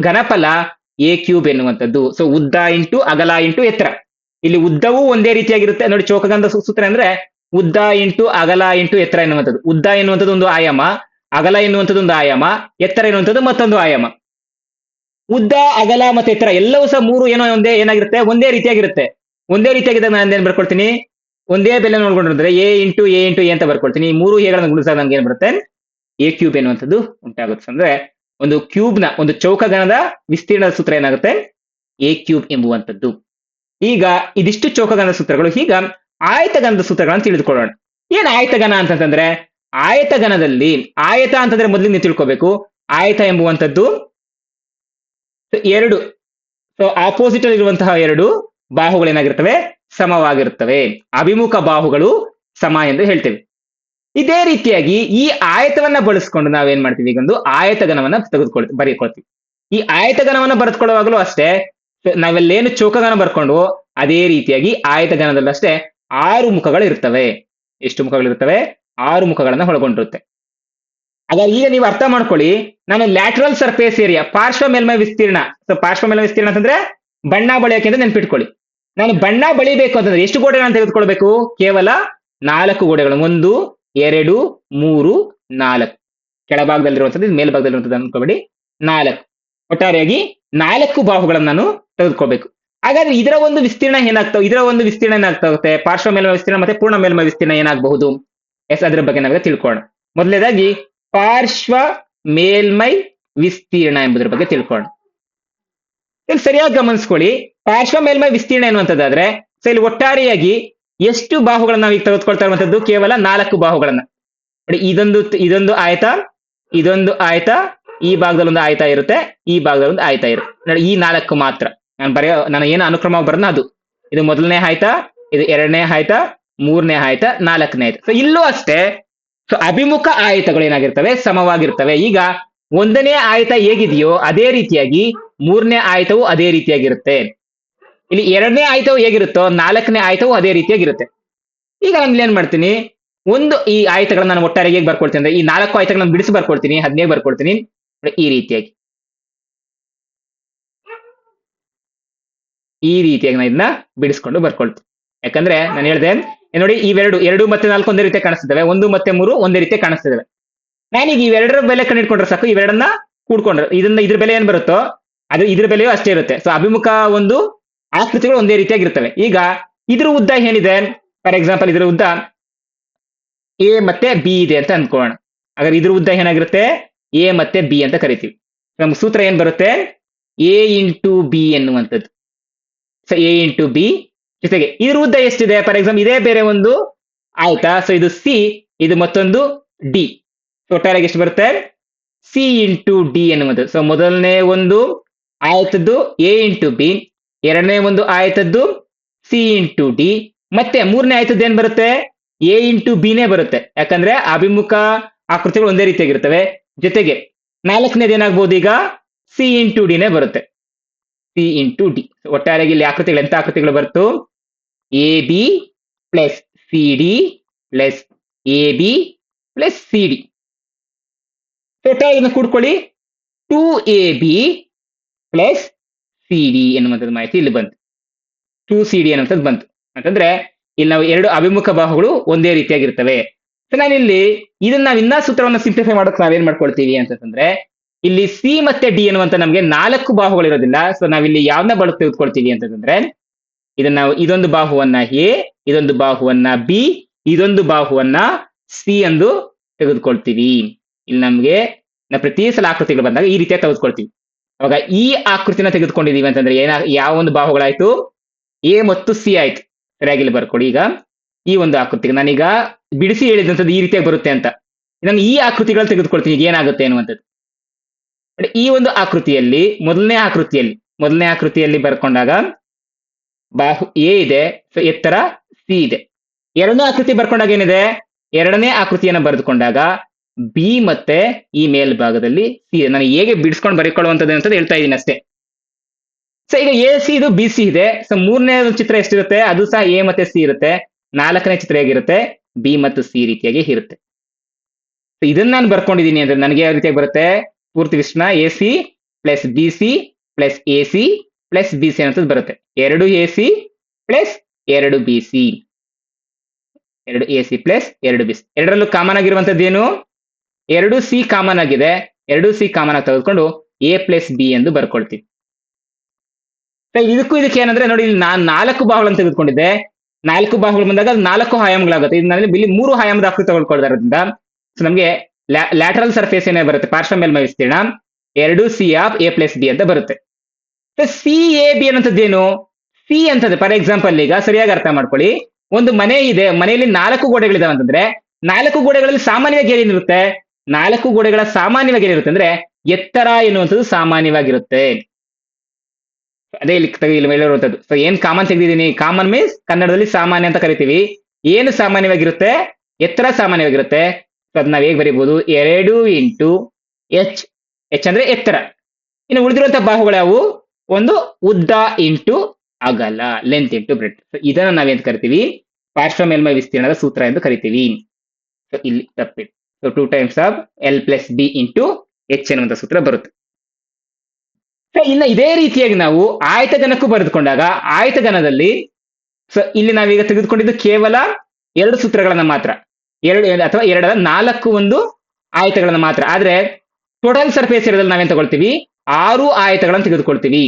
ಘನಫಲ a³ ಎನ್ನುವಂಥದ್ದು. ಸೊ ಉದ್ದ ಇಂಟು ಅಗಲ ಇಂಟು ಎತ್ತರ. ಇಲ್ಲಿ ಉದ್ದವೂ ಒಂದೇ ರೀತಿಯಾಗಿರುತ್ತೆ ನೋಡಿ. ಚೌಕ ಘನದ ಸೂತ್ರ ಅಂದ್ರೆ ಉದ್ದ ಇಂಟು ಅಗಲ ಇಂಟು ಎತ್ತರ ಎನ್ನುವಂಥದ್ದು. ಉದ್ದ ಎನ್ನುವಂಥದ್ದು ಒಂದು ಆಯಾಮ, ಅಗಲ ಎನ್ನುವಂಥದ್ದು ಒಂದು ಆಯಾಮ, ಎತ್ತರ ಎನ್ನುವಂಥದ್ದು ಮತ್ತೊಂದು ಆಯಾಮ. ಉದ್ದ ಅಗಲ ಮತ್ತೆ ಎತ್ತರ ಎಲ್ಲವೂ ಸಹ ಮೂರು ಏನೋ ಏನಾಗಿರುತ್ತೆ ಒಂದೇ ರೀತಿಯಾಗಿರುತ್ತೆ. ಒಂದೇ ರೀತಿಯಾಗಿದ್ದಾಗ ನಾನು ಏನ್ ಬರ್ಕೊಳ್ತೀನಿ, ಒಂದೇ ಬೆಲೆ ನೋಡ್ಕೊಂಡಿದ್ರೆ ಎ ಇಂಟು ಎ ಅಂತ ಬರ್ಕೊಳ್ತೀನಿ. ಈ ಮೂರು ಎಗಳನ್ನು ಗುಣಿಸಿದಾಗ ನಮ್ಗೆ ಏನ್ ಬರುತ್ತೆ, ಎ ಕ್ಯೂಬ್ ಎನ್ನುವಂಥದ್ದು ಉಂಟಾಗುತ್ತೆ. ಅಂದ್ರೆ ಒಂದು ಕ್ಯೂಬ್ನ ಒಂದು ಚೌಕಗಣದ ವಿಸ್ತೀರ್ಣದ ಸೂತ್ರ ಏನಾಗುತ್ತೆ, ಎ ಕ್ಯೂಬ್ ಎಂಬುವಂಥದ್ದು. ಈಗ ಇದಿಷ್ಟು ಚೌಕಗಣದ ಸೂತ್ರಗಳು. ಈಗ ಆಯತಗಣದ ಸೂತ್ರಗಳನ್ನು ತಿಳಿದುಕೊಳ್ಳೋಣ. ಏನ್ ಆಯತಗಣ ಅಂತಂದ್ರೆ, ಆಯತಗಣದಲ್ಲಿ ಆಯತ ಅಂತಂದ್ರೆ ಮೊದಲಿಗೆ ನೀವು ತಿಳ್ಕೋಬೇಕು, ಆಯತ ಎಂಬುವಂಥದ್ದು ಎರಡು ಆಪೋಸಿಟ್ ಅಲ್ಲಿ ಇರುವಂತಹ ಎರಡು ಬಾಹುಗಳೇನಾಗಿರ್ತವೆ, ಸಮವಾಗಿರುತ್ತವೆ. ಅಭಿಮುಖ ಬಾಹುಗಳು ಸಮ ಎಂದು ಹೇಳ್ತೇವೆ. ಇದೇ ರೀತಿಯಾಗಿ ಈ ಆಯತವನ್ನ ಬಳಸ್ಕೊಂಡು ನಾವೇನ್ ಮಾಡ್ತೀವಿ, ಈಗ ಒಂದು ಆಯತಗಣವನ್ನ ಬರೆದುಕೊಳ್ತೀವಿ. ಈ ಆಯತಗಣವನ್ನ ಬರೆದುಕೊಳ್ಳುವಾಗಲೂ ಅಷ್ಟೇ, ನಾವೆಲ್ಲೇನು ಚೌಕಗಣ ಬರ್ಕೊಂಡು ಅದೇ ರೀತಿಯಾಗಿ ಆಯತಗಣದಲ್ಲೂ ಅಷ್ಟೇ 6 ಮುಖಗಳು ಇರ್ತವೆ. ಎಷ್ಟು ಮುಖಗಳಿರ್ತವೆ, 6 ಮುಖಗಳನ್ನ ಒಳಗೊಂಡಿರುತ್ತೆ. ಹಾಗಾಗಿ ಈಗ ನೀವು ಅರ್ಥ ಮಾಡ್ಕೊಳ್ಳಿ, ನಾನು ಲ್ಯಾಟರಲ್ ಸರ್ಫೇಸ್ ಏರಿಯಾ, ಪಾರ್ಶ್ವ ಮೇಲ್ಮೈ ವಿಸ್ತೀರ್ಣ. ಪಾರ್ಶ್ವ ಮೇಲ್ಮೈ ವಿಸ್ತೀರ್ಣ ಅಂತಂದ್ರೆ ಬಣ್ಣ ಬಳಿಯಕ್ಕೆ ಅಂತ ನೆನ್ಪಿಟ್ಕೊಳ್ಳಿ. ನಾನು ಬಣ್ಣ ಬಳಿಬೇಕು ಅಂತಂದ್ರೆ ಎಷ್ಟು ಗೋಡೆಗಳನ್ನು ತೆಗೆದುಕೊಳ್ಬೇಕು, ಕೇವಲ 4 ಗೋಡೆಗಳು. 1 2 3 4. ಕೆಳಭಾಗದಲ್ಲಿರುವಂಥದ್ದು ಮೇಲ್ಭಾಗದಲ್ಲಿರುವಂಥದ್ದು ಅನ್ಕೋಬೇಡಿ, 4. ಒಟ್ಟಾರೆಯಾಗಿ 4 ಬಾಹುಗಳನ್ನು ನಾನು ತೆಗೆದುಕೋಬೇಕು. ಹಾಗಾದ್ರೆ ಇದರ ಒಂದು ವಿಸ್ತೀರ್ಣ ಏನಾಗುತ್ತೆ, ಪಾರ್ಶ್ವ ಮೇಲ್ಮೈ ವಿಸ್ತೀರ್ಣ ಮತ್ತೆ ಪೂರ್ಣ ಮೇಲ್ಮೈ ವಿಸ್ತೀರ್ಣ ಏನಾಗಬಹುದು, ಅದ್ರ ಬಗ್ಗೆ ನಾವೀಗ ತಿಳ್ಕೊಳ್ಳೋಣ. ಮೊದಲನೇದಾಗಿ ಪಾರ್ಶ್ವ ಮೇಲ್ಮೈ ವಿಸ್ತೀರ್ಣ ಎಂಬುದರ ಬಗ್ಗೆ ತಿಳ್ಕೊಳ್ಳೋಣ. ಇಲ್ಲಿ ಸರಿಯಾಗಿ ಗಮನಿಸ್ಕೊಳ್ಳಿ, ಪಾರ್ಶ್ವ ಮೇಲ್ಮೈ ವಿಸ್ತೀರ್ಣ ಎನ್ನುವಂಥದ್ದಾದ್ರೆ ಇಲ್ಲಿ ಒಟ್ಟಾರೆಯಾಗಿ ಎಷ್ಟು ಬಾಹುಗಳನ್ನ ನಾವು ಈಗ ತೆಗೆದುಕೊಳ್ತಾ ಇರುವಂತದ್ದು, ಕೇವಲ 4 ಬಾಹುಗಳನ್ನ. ನೋಡಿ, ಇದೊಂದು ಆಯತ, ಇದೊಂದು ಆಯತ, ಈ ಭಾಗದಲ್ಲಿ ಒಂದು ಆಯತ ಇರುತ್ತೆ, ಈ ಭಾಗದಲ್ಲಿ ಒಂದು ಆಯತ ಇರುತ್ತೆ. ನೋಡಿ, ಈ 4 ಮಾತ್ರ ನಾನು ಏನು ಅನುಕ್ರಮ ಬರೋಣ ಅದು. ಇದು ಮೊದಲನೇ ಆಯತ, ಇದು ಎರಡನೇ ಆಯತ, ಮೂರನೇ ಆಯತ, 4ನೇ ಆಯತ. ಇಲ್ಲೂ ಅಷ್ಟೇ ಅಭಿಮುಖ ಆಯತಗಳು ಏನಾಗಿರ್ತವೆ, ಸಮವಾಗಿರ್ತವೆ. ಈಗ 1ನೇ ಆಯತ ಹೇಗಿದೆಯೋ ಅದೇ ರೀತಿಯಾಗಿ 3ನೇ ಆಯತವು ಅದೇ ರೀತಿಯಾಗಿರುತ್ತೆ. ಇಲ್ಲಿ 2ನೇ ಆಯತವು ಹೇಗಿರುತ್ತೋ 4ನೇ ಆಯತವು ಅದೇ ರೀತಿಯಾಗಿರುತ್ತೆ. ಈಗ ನಾನು ಏನ್ ಮಾಡ್ತೀನಿ, ಈ ಆಯತಗಳನ್ನ ನಾನು ಒಟ್ಟಾರೆ ಹೇಗೆ ಬರ್ಕೊಳ್ತೀನಿ ಅಂದ್ರೆ, ಈ 4 ಆಯತಗಳನ್ನ ಬಿಡಿಸಿ ಬರ್ಕೊಳ್ತೀನಿ, 15 ಬರ್ಕೊಳ್ತೀನಿ. ಈ ರೀತಿಯಾಗಿ ನಾನು ಇದನ್ನ ಬಿಡಿಸ್ಕೊಂಡು ಬರ್ಕೊಳ್ತೀನಿ. ಯಾಕಂದ್ರೆ ನಾನು ಹೇಳ್ದೆ ನೋಡಿ, ಇವೆರಡು 2 ಮತ್ತೆ 4 ಒಂದೇ ರೀತಿ ಕಾಣಿಸ್ತಿದ್ದಾವೆ, 1 ಮತ್ತೆ 3 ಒಂದೇ ರೀತಿ ಕಾಣಿಸ್ತಿದ್ದಾವೆ. ನಾನೀಗ ಇವೆರಡರ ಬೆಲೆ ಕಂಡಿಡ್ಕೊಂಡ್ರೆ ಸಾಕು, ಇವೆರಡನ್ನ ಕೂಡ್ಕೊಂಡ್ರೆ ಇದ್ರ ಬೆಲೆ ಏನ್ ಬರುತ್ತೋ ಅದು ಇದ್ರ ಬೆಲೆಯೂ ಅಷ್ಟೇ ಇರುತ್ತೆ. ಅಭಿಮುಖ ಒಂದು ಆಕೃತಿಗಳು ಒಂದೇ ರೀತಿಯಾಗಿರ್ತವೆ. ಈಗ ಇದ್ರ ಉದ್ದ ಏನಿದೆ, ಫಾರ್ ಎಕ್ಸಾಂಪಲ್ ಇದ್ರ ಉದ್ದ ಎ ಮತ್ತೆ ಬಿ ಇದೆ ಅಂತ ಅನ್ಕೋಣ. ಹಾಗಾದ್ರೆ ಇದ್ರ ಉದ್ದ ಏನಾಗಿರುತ್ತೆ, ಎ ಮತ್ತೆ ಬಿ ಅಂತ ಕರಿತೀವಿ. ನಮ್ಮ ಸೂತ್ರ ಏನ್ ಬರುತ್ತೆ, ಎ ಇಂಟು ಬಿ ಎನ್ನುವಂಥದ್ದು. ಎ ಇಂಟು ಬಿ ಜೊತೆಗೆ ಇದ್ರ ಉದ್ದ ಎಷ್ಟಿದೆ, ಫಾರ್ ಎಕ್ಸಾಂಪಲ್ ಇದೇ ಬೇರೆ ಒಂದು ಆಯ್ತಾ. ಇದು ಸಿ, ಇದು ಮತ್ತೊಂದು ಡಿ. ಒಟ್ಟಾರೆಯಾಗಿ ಎಷ್ಟು ಬರುತ್ತೆ, ಸಿ ಇಂಟು ಡಿ ಎನ್ನುವಂಥದ್ದು. ಮೊದಲನೇ ಒಂದು ಆಯತದ್ದು ಎ ಇಂಟು ಬಿ, ಎರಡನೇ ಒಂದು ಆಯತದ್ದು ಸಿ ಇಂಟು ಡಿ, ಮತ್ತೆ ಮೂರನೇ ಆಯತದ್ದು ಏನ್ ಬರುತ್ತೆ, ಎ ಇಂಟು ಬಿನೇ ಬರುತ್ತೆ. ಯಾಕಂದ್ರೆ ಅಭಿಮುಖ ಆಕೃತಿಗಳು ಒಂದೇ ರೀತಿಯಾಗಿರ್ತವೆ. ಜೊತೆಗೆ 4ನೇದು ಏನಾಗ್ಬೋದು, ಈಗ ಸಿ ಇಂಟು ಡಿನೇ ಬರುತ್ತೆ, ಸಿ ಇಂಟು ಡಿ. ಒಟ್ಟಾರೆಯಾಗಿ ಇಲ್ಲಿ ಆಕೃತಿಗಳು ಎಂತ ಆಕೃತಿಗಳು ಬರ್ತು, A B plus C D plus A B plus C D. ಒಟ್ಟಾಗಿ ಕೂಡ್ಕೊಳ್ಳಿ, 2ab ಪ್ಲಸ್ ಸಿ ಡಿ ಎನ್ನುವಂಥದ್ದು ಮಾಹಿತಿ ಇಲ್ಲಿ ಬಂತು. 2cd ಅನ್ನುವಂಥದ್ದು ಬಂತು. ಅಂತಂದ್ರೆ ಇಲ್ಲಿ ನಾವು ಎರಡು ಅಭಿಮುಖ ಬಾಹುಗಳು ಒಂದೇ ರೀತಿಯಾಗಿರ್ತವೆ. ನಾನಿಲ್ಲಿ ಇದನ್ನ ನಾವು ಇನ್ನೂ ಸೂತ್ರವನ್ನು ಸಿಂಪ್ಲಿಫೈ ಮಾಡೋಕೆ ನಾವೇನ್ ಮಾಡ್ಕೊಳ್ತೀವಿ ಅಂತಂದ್ರೆ, ಇಲ್ಲಿ ಸಿ ಮತ್ತೆ ಡಿ ಅನ್ನುವಂತ ನಮಗೆ 4 ಬಾಹುಗಳು ಇರೋದಿಲ್ಲ. ನಾವಿಲ್ಲಿ ಯಾವ್ದನ್ನ ಬಳಕೆ ತೆಗೆದುಕೊಳ್ತೀವಿ ಅಂತಂದ್ರೆ, ಇದೊಂದು ಬಾಹುವನ್ನ ಎ, ಇದೊಂದು ಬಾಹುವನ್ನ ಬಿ, ಇದೊಂದು ಬಾಹುವನ್ನ ಸಿ ಎಂದು ತೆಗೆದುಕೊಳ್ತೀವಿ. ಇಲ್ಲಿ ನಮ್ಗೆ ಪ್ರತಿ ಸಲ ಆಕೃತಿಗಳು ಬಂದಾಗ ಈ ರೀತಿಯಾಗಿ ತೆಗೆದುಕೊಳ್ತೀವಿ. ಅವಾಗ ಈ ಆಕೃತಿನ ತೆಗೆದುಕೊಂಡಿದೀವಿ ಅಂತಂದ್ರೆ ಯಾವ ಒಂದು ಬಾಹುಗಳಾಯ್ತು, ಎ ಮತ್ತು ಸಿ ಆಯ್ತು. ಸರಿಯಾಗಿ ಇಲ್ಲಿ ಬರ್ಕೊಡಿ. ಈಗ ಈ ಒಂದು ಆಕೃತಿಗೆ ನಾನೀಗ ಬಿಡಿಸಿ ಹೇಳಿದಂಥದ್ದು ಈ ರೀತಿಯಾಗಿ ಬರುತ್ತೆ ಅಂತ, ನಾನು ಈ ಆಕೃತಿಗಳು ತೆಗೆದುಕೊಳ್ತೀನಿ. ಈಗ ಏನಾಗುತ್ತೆ ಅನ್ನುವಂಥದ್ದು, ಈ ಒಂದು ಆಕೃತಿಯಲ್ಲಿ ಮೊದಲನೇ ಆಕೃತಿಯಲ್ಲಿ ಬರ್ಕೊಂಡಾಗ ಬಾಹು ಎ ಇದೆ, ಎತ್ತರ ಸಿ ಇದೆ. ಎರಡನೇ ಆಕೃತಿ ಬರ್ಕೊಂಡಾಗ ಏನಿದೆ, ಎರಡನೇ ಆಕೃತಿಯನ್ನು ಬರೆದುಕೊಂಡಾಗ ಬಿ ಮತ್ತೆ ಈ ಮೇಲ್ಭಾಗದಲ್ಲಿ ಸಿ. ನಾನು ಹೇಗೆ ಬಿಡಿಸ್ಕೊಂಡು ಬರೀಕೊಳ್ಳುವಂಥದ್ದು ಅಂತ ಹೇಳ್ತಾ ಇದ್ದೀನಿ ಅಷ್ಟೇ. ಈಗ ಎ ಸಿ ಇದು ಬಿ ಸಿ ಇದೆ. ಮೂರನೇ ಚಿತ್ರ ಎಷ್ಟಿರುತ್ತೆ, ಅದು ಸಹ ಎ ಮತ್ತೆ ಸಿ ಇರುತ್ತೆ. 4ನೇ ಚಿತ್ರ ಹೇಗಿರುತ್ತೆ, ಬಿ ಮತ್ತು ಸಿ ರೀತಿಯಾಗಿ ಇರುತ್ತೆ. ಇದನ್ನ ನಾನು ಬರ್ಕೊಂಡಿದ್ದೀನಿ ಅಂದ್ರೆ ನನಗೆ ಯಾವ ರೀತಿಯಾಗಿ ಬರುತ್ತೆ, ಪೂರ್ತಿ ವಿಶ್ನ A C plus B C plus A C plus B C ಅನ್ನೋದು ಬರುತ್ತೆ. 2 A C plus 2 B C, 2 A C plus 2 B C. ಎರಡರಲ್ಲೂ ಕಾಮನ್ ಆಗಿರುವಂತದ್ದು ಏನು, 2 ಸಿ ಕಾಮನ್ ಆಗಿದೆ. 2 ಸಿ ಕಾಮನ್ ಆಗಿ ತೆಗೆದುಕೊಂಡು ಎ ಪ್ಲಸ್ ಬಿ ಎಂದು ಬರ್ಕೊಳ್ತೀವಿ. ಇದಕ್ಕೂ ಇದಕ್ಕೆ ಏನಂದ್ರೆ ನೋಡಿ, ಇಲ್ಲಿ ನಾನು 4 ಬಾಹುಗಳನ್ನು ತೆಗೆದುಕೊಂಡಿದ್ದೆ. 4 ಬಾಹುಗಳು ಬಂದಾಗ ಅದು 4 ಆಯಾಮಗಳಾಗುತ್ತೆ. ಇಲ್ಲಿ 3 ಆಯಾಮದ ಆಕೃತಿ ತಗೊಳ್ಕೊಳ್ಳೋದ್ರಿಂದ ನಮಗೆ ಲ್ಯಾಟರಲ್ ಸರ್ಫೇಸ್ ಏನೇ ಬರುತ್ತೆ, ಪಾರ್ಶ್ವ ಮೇಲ್ಮೈ ವಿಸ್ತೀರ್ಣ 2c of A plus B ಅಂತ ಬರುತ್ತೆ. ಸಿ ಎ ಬಿ ಅನ್ನೋಂಥದ್ದೇನು? ಸಿ ಅಂತದ್ದು ಫಾರ್ ಎಕ್ಸಾಂಪಲ್, ಈಗ ಸರಿಯಾಗಿ ಅರ್ಥ ಮಾಡ್ಕೊಳ್ಳಿ, ಒಂದು ಮನೆ ಇದೆ, ಮನೆಯಲ್ಲಿ 4 ಗೋಡೆಗಳಿದಾವೆ ಅಂತಂದ್ರೆ 4 ಗೋಡೆಗಳಲ್ಲಿ ಸಾಮಾನ್ಯವಾಗಿ ಏನಿರುತ್ತೆ? 4 ಗೋಡೆಗಳ ಸಾಮಾನ್ಯವಾಗಿ ಏನಿರುತ್ತೆ ಅಂದ್ರೆ ಎತ್ತರ ಎನ್ನುವಂಥದ್ದು ಸಾಮಾನ್ಯವಾಗಿರುತ್ತೆ. ಅದೇ ಇಲ್ಲಿ ಹೇಳಿರುವಂಥದ್ದು. ಸೊ ಏನ್ ಕಾಮನ್ ತೆಗೆದಿದ್ದೀನಿ? ಕಾಮನ್ ಮೀನ್ಸ್ ಕನ್ನಡದಲ್ಲಿ ಸಾಮಾನ್ಯ ಅಂತ ಕರಿತೀವಿ. ಏನು ಸಾಮಾನ್ಯವಾಗಿರುತ್ತೆ? ಎತ್ತರ ಸಾಮಾನ್ಯವಾಗಿರುತ್ತೆ. ಸೊ ಅದನ್ನ ನಾವ್ ಹೇಗೆ ಬರೀಬಹುದು? 2 ಇಂಟು ಎಚ್. ಎಚ್ ಅಂದ್ರೆ ಎತ್ತರ. ಇನ್ನು ಉಳಿದಿರುವಂತಹ ಬಾಹುಗಳು ಯಾವುವು? ಒಂದು ಉದ್ದ ಇಂಟು ಅಗಲ, ಲೆಂತ್ ಇಂಟು ಬ್ರೆಡ್. ಸೊ ಇದನ್ನ ನಾವೇಂತ ಕರಿತೀವಿ? ಪಾರ್ಶ್ವ ಮೇಲ್ಮೈ ವಿಸ್ತೀರ್ಣದ ಸೂತ್ರ ಎಂದು ಕರಿತೀವಿ. ಸೊ ಇಲ್ಲಿ ತಪ್ಪಿದೆ. So 2 times of L plus B into H ಎನ್ನುವಂತ ಸೂತ್ರ ಬರುತ್ತೆ. ಸೊ ಇನ್ನು ಇದೇ ರೀತಿಯಾಗಿ ನಾವು ಆಯತಘನಕ್ಕೂ ಬರೆದುಕೊಂಡಾಗ, ಆಯತಘನದಲ್ಲಿ ಸೊ ಇಲ್ಲಿ ನಾವೀಗ ತೆಗೆದುಕೊಂಡಿದ್ದು ಕೇವಲ 2 ಸೂತ್ರಗಳನ್ನ ಮಾತ್ರ, 2 ಅಥವಾ 4 ಒಂದು ಆಯತಗಳನ್ನ ಮಾತ್ರ. ಆದ್ರೆ ಟೋಟಲ್ ಸರ್ಫೇಸ್ ಏರಿಯಾದಲ್ಲಿ ನಾವೇನ್ ತಗೊಳ್ತೀವಿ? 6 ಆಯತಗಳನ್ನು ತೆಗೆದುಕೊಳ್ತೀವಿ.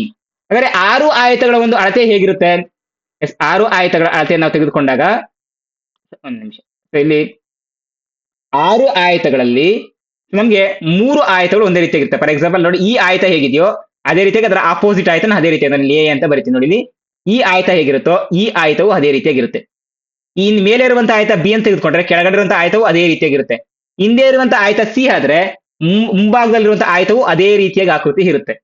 ಹಾಗಾದ್ರೆ 6 ಆಯತಗಳ ಒಂದು ಅಳತೆ ಹೇಗಿರುತ್ತೆ? 6 ಆಯತಗಳ ಅಳತೆಯನ್ನು ನಾವು ತೆಗೆದುಕೊಂಡಾಗ, ಒಂದು ನಿಮಿಷ, ಇಲ್ಲಿ 6 ಆಯತಗಳಲ್ಲಿ ನಮ್ಗೆ 3 ಆಯತಗಳು ಒಂದೇ ರೀತಿಯಾಗಿರುತ್ತೆ. ಫಾರ್ ಎಕ್ಸಾಂಪಲ್ ನೋಡಿ, ಈ ಆಯತ ಹೇಗಿದೆಯೋ ಅದೇ ರೀತಿಯಾಗಿ ಅದರ ಆಪೋಸಿಟ್ ಆಯತನ ಅದೇ ರೀತಿ ಅದರಲ್ಲಿ ಎ ಅಂತ ಬರಿತೀನಿ ನೋಡಿ. ಇಲ್ಲಿ ಈ ಆಯತ ಹೇಗಿರುತ್ತೋ ಈ ಆಯತವು ಅದೇ ರೀತಿಯಾಗಿರುತ್ತೆ. ಈ ಮೇಲೆ ಇರುವಂತಹ ಆಯತ ಬಿ ಅಂತ ತೆಗೆದುಕೊಂಡ್ರೆ ಕೆಳಗಡೆ ಇರುವಂತಹ ಆಯತವು ಅದೇ ರೀತಿಯಾಗಿರುತ್ತೆ. ಹಿಂದೆ ಇರುವಂತಹ ಆಯತ ಸಿ ಆದ್ರೆ ಮುಂಭಾಗದಲ್ಲಿರುವಂತಹ ಆಯತವು ಅದೇ ರೀತಿಯಾಗಿ ಆಕೃತಿ ಇರುತ್ತೆ.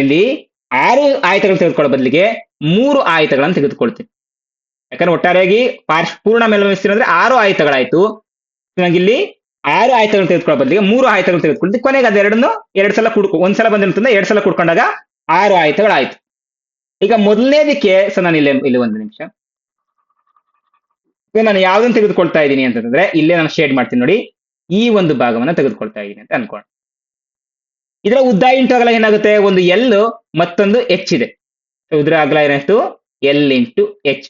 ಇಲ್ಲಿ 6 ಆಯತಗಳನ್ನು ತೆಗೆದುಕೊಳ್ಳೋ ಬದಲಿಗೆ 3 ಆಯತಗಳನ್ನು ತೆಗೆದುಕೊಳ್ತೀವಿ. ಯಾಕಂದ್ರೆ ಒಟ್ಟಾರೆಯಾಗಿ ಪೂರ್ಣ ಮೇಲ್ಮೈ ವಿಸ್ತೀರ್ಣ ಅಂದ್ರೆ 6 ಆಯತಗಳಾಯ್ತು. ನಮಗಿಲ್ಲಿ 6 ಆಯತಗಳನ್ನು ತೆಗೆದುಕೊಳ್ಳೋ ಬದಲಿಗೆ 3 ಆಯತಗಳನ್ನು ತೆಗೆದುಕೊಳ್ತೀವಿ. ಕೊನೆಗೆ ಅದೆರಡನ್ನು 2 ಸಲ ಒಂದ್ಸಲ ಬಂದಿರ್ತಂದ್ರೆ 2 ಸಲ ಕುಡ್ಕೊಂಡಾಗ 6 ಆಯತಗಳಾಯ್ತು. ಈಗ ಮೊದಲನೇದಕ್ಕೆ ನಾನು ಇಲ್ಲಿ ಒಂದು ನಿಮಿಷ, ನಾನು ಯಾವ್ದನ್ನು ತೆಗೆದುಕೊಳ್ತಾ ಇದ್ದೀನಿ ಅಂತಂದ್ರೆ ಇಲ್ಲೇ ನಾನು ಶೇಡ್ ಮಾಡ್ತೀನಿ ನೋಡಿ. ಈ ಒಂದು ಭಾಗವನ್ನ ತೆಗೆದುಕೊಳ್ತಾ ಇದ್ದೀನಿ ಅಂತ ಅನ್ಕೋಣ. ಇದರ ಉದ್ದ ಇಂಟು ಅಗಲ ಏನಾಗುತ್ತೆ? ಒಂದು ಎಲ್ ಮತ್ತೊಂದು ಎಚ್ ಇದೆ. ಇದರ ಅಗಲ ಏನಾಯ್ತು? L into H.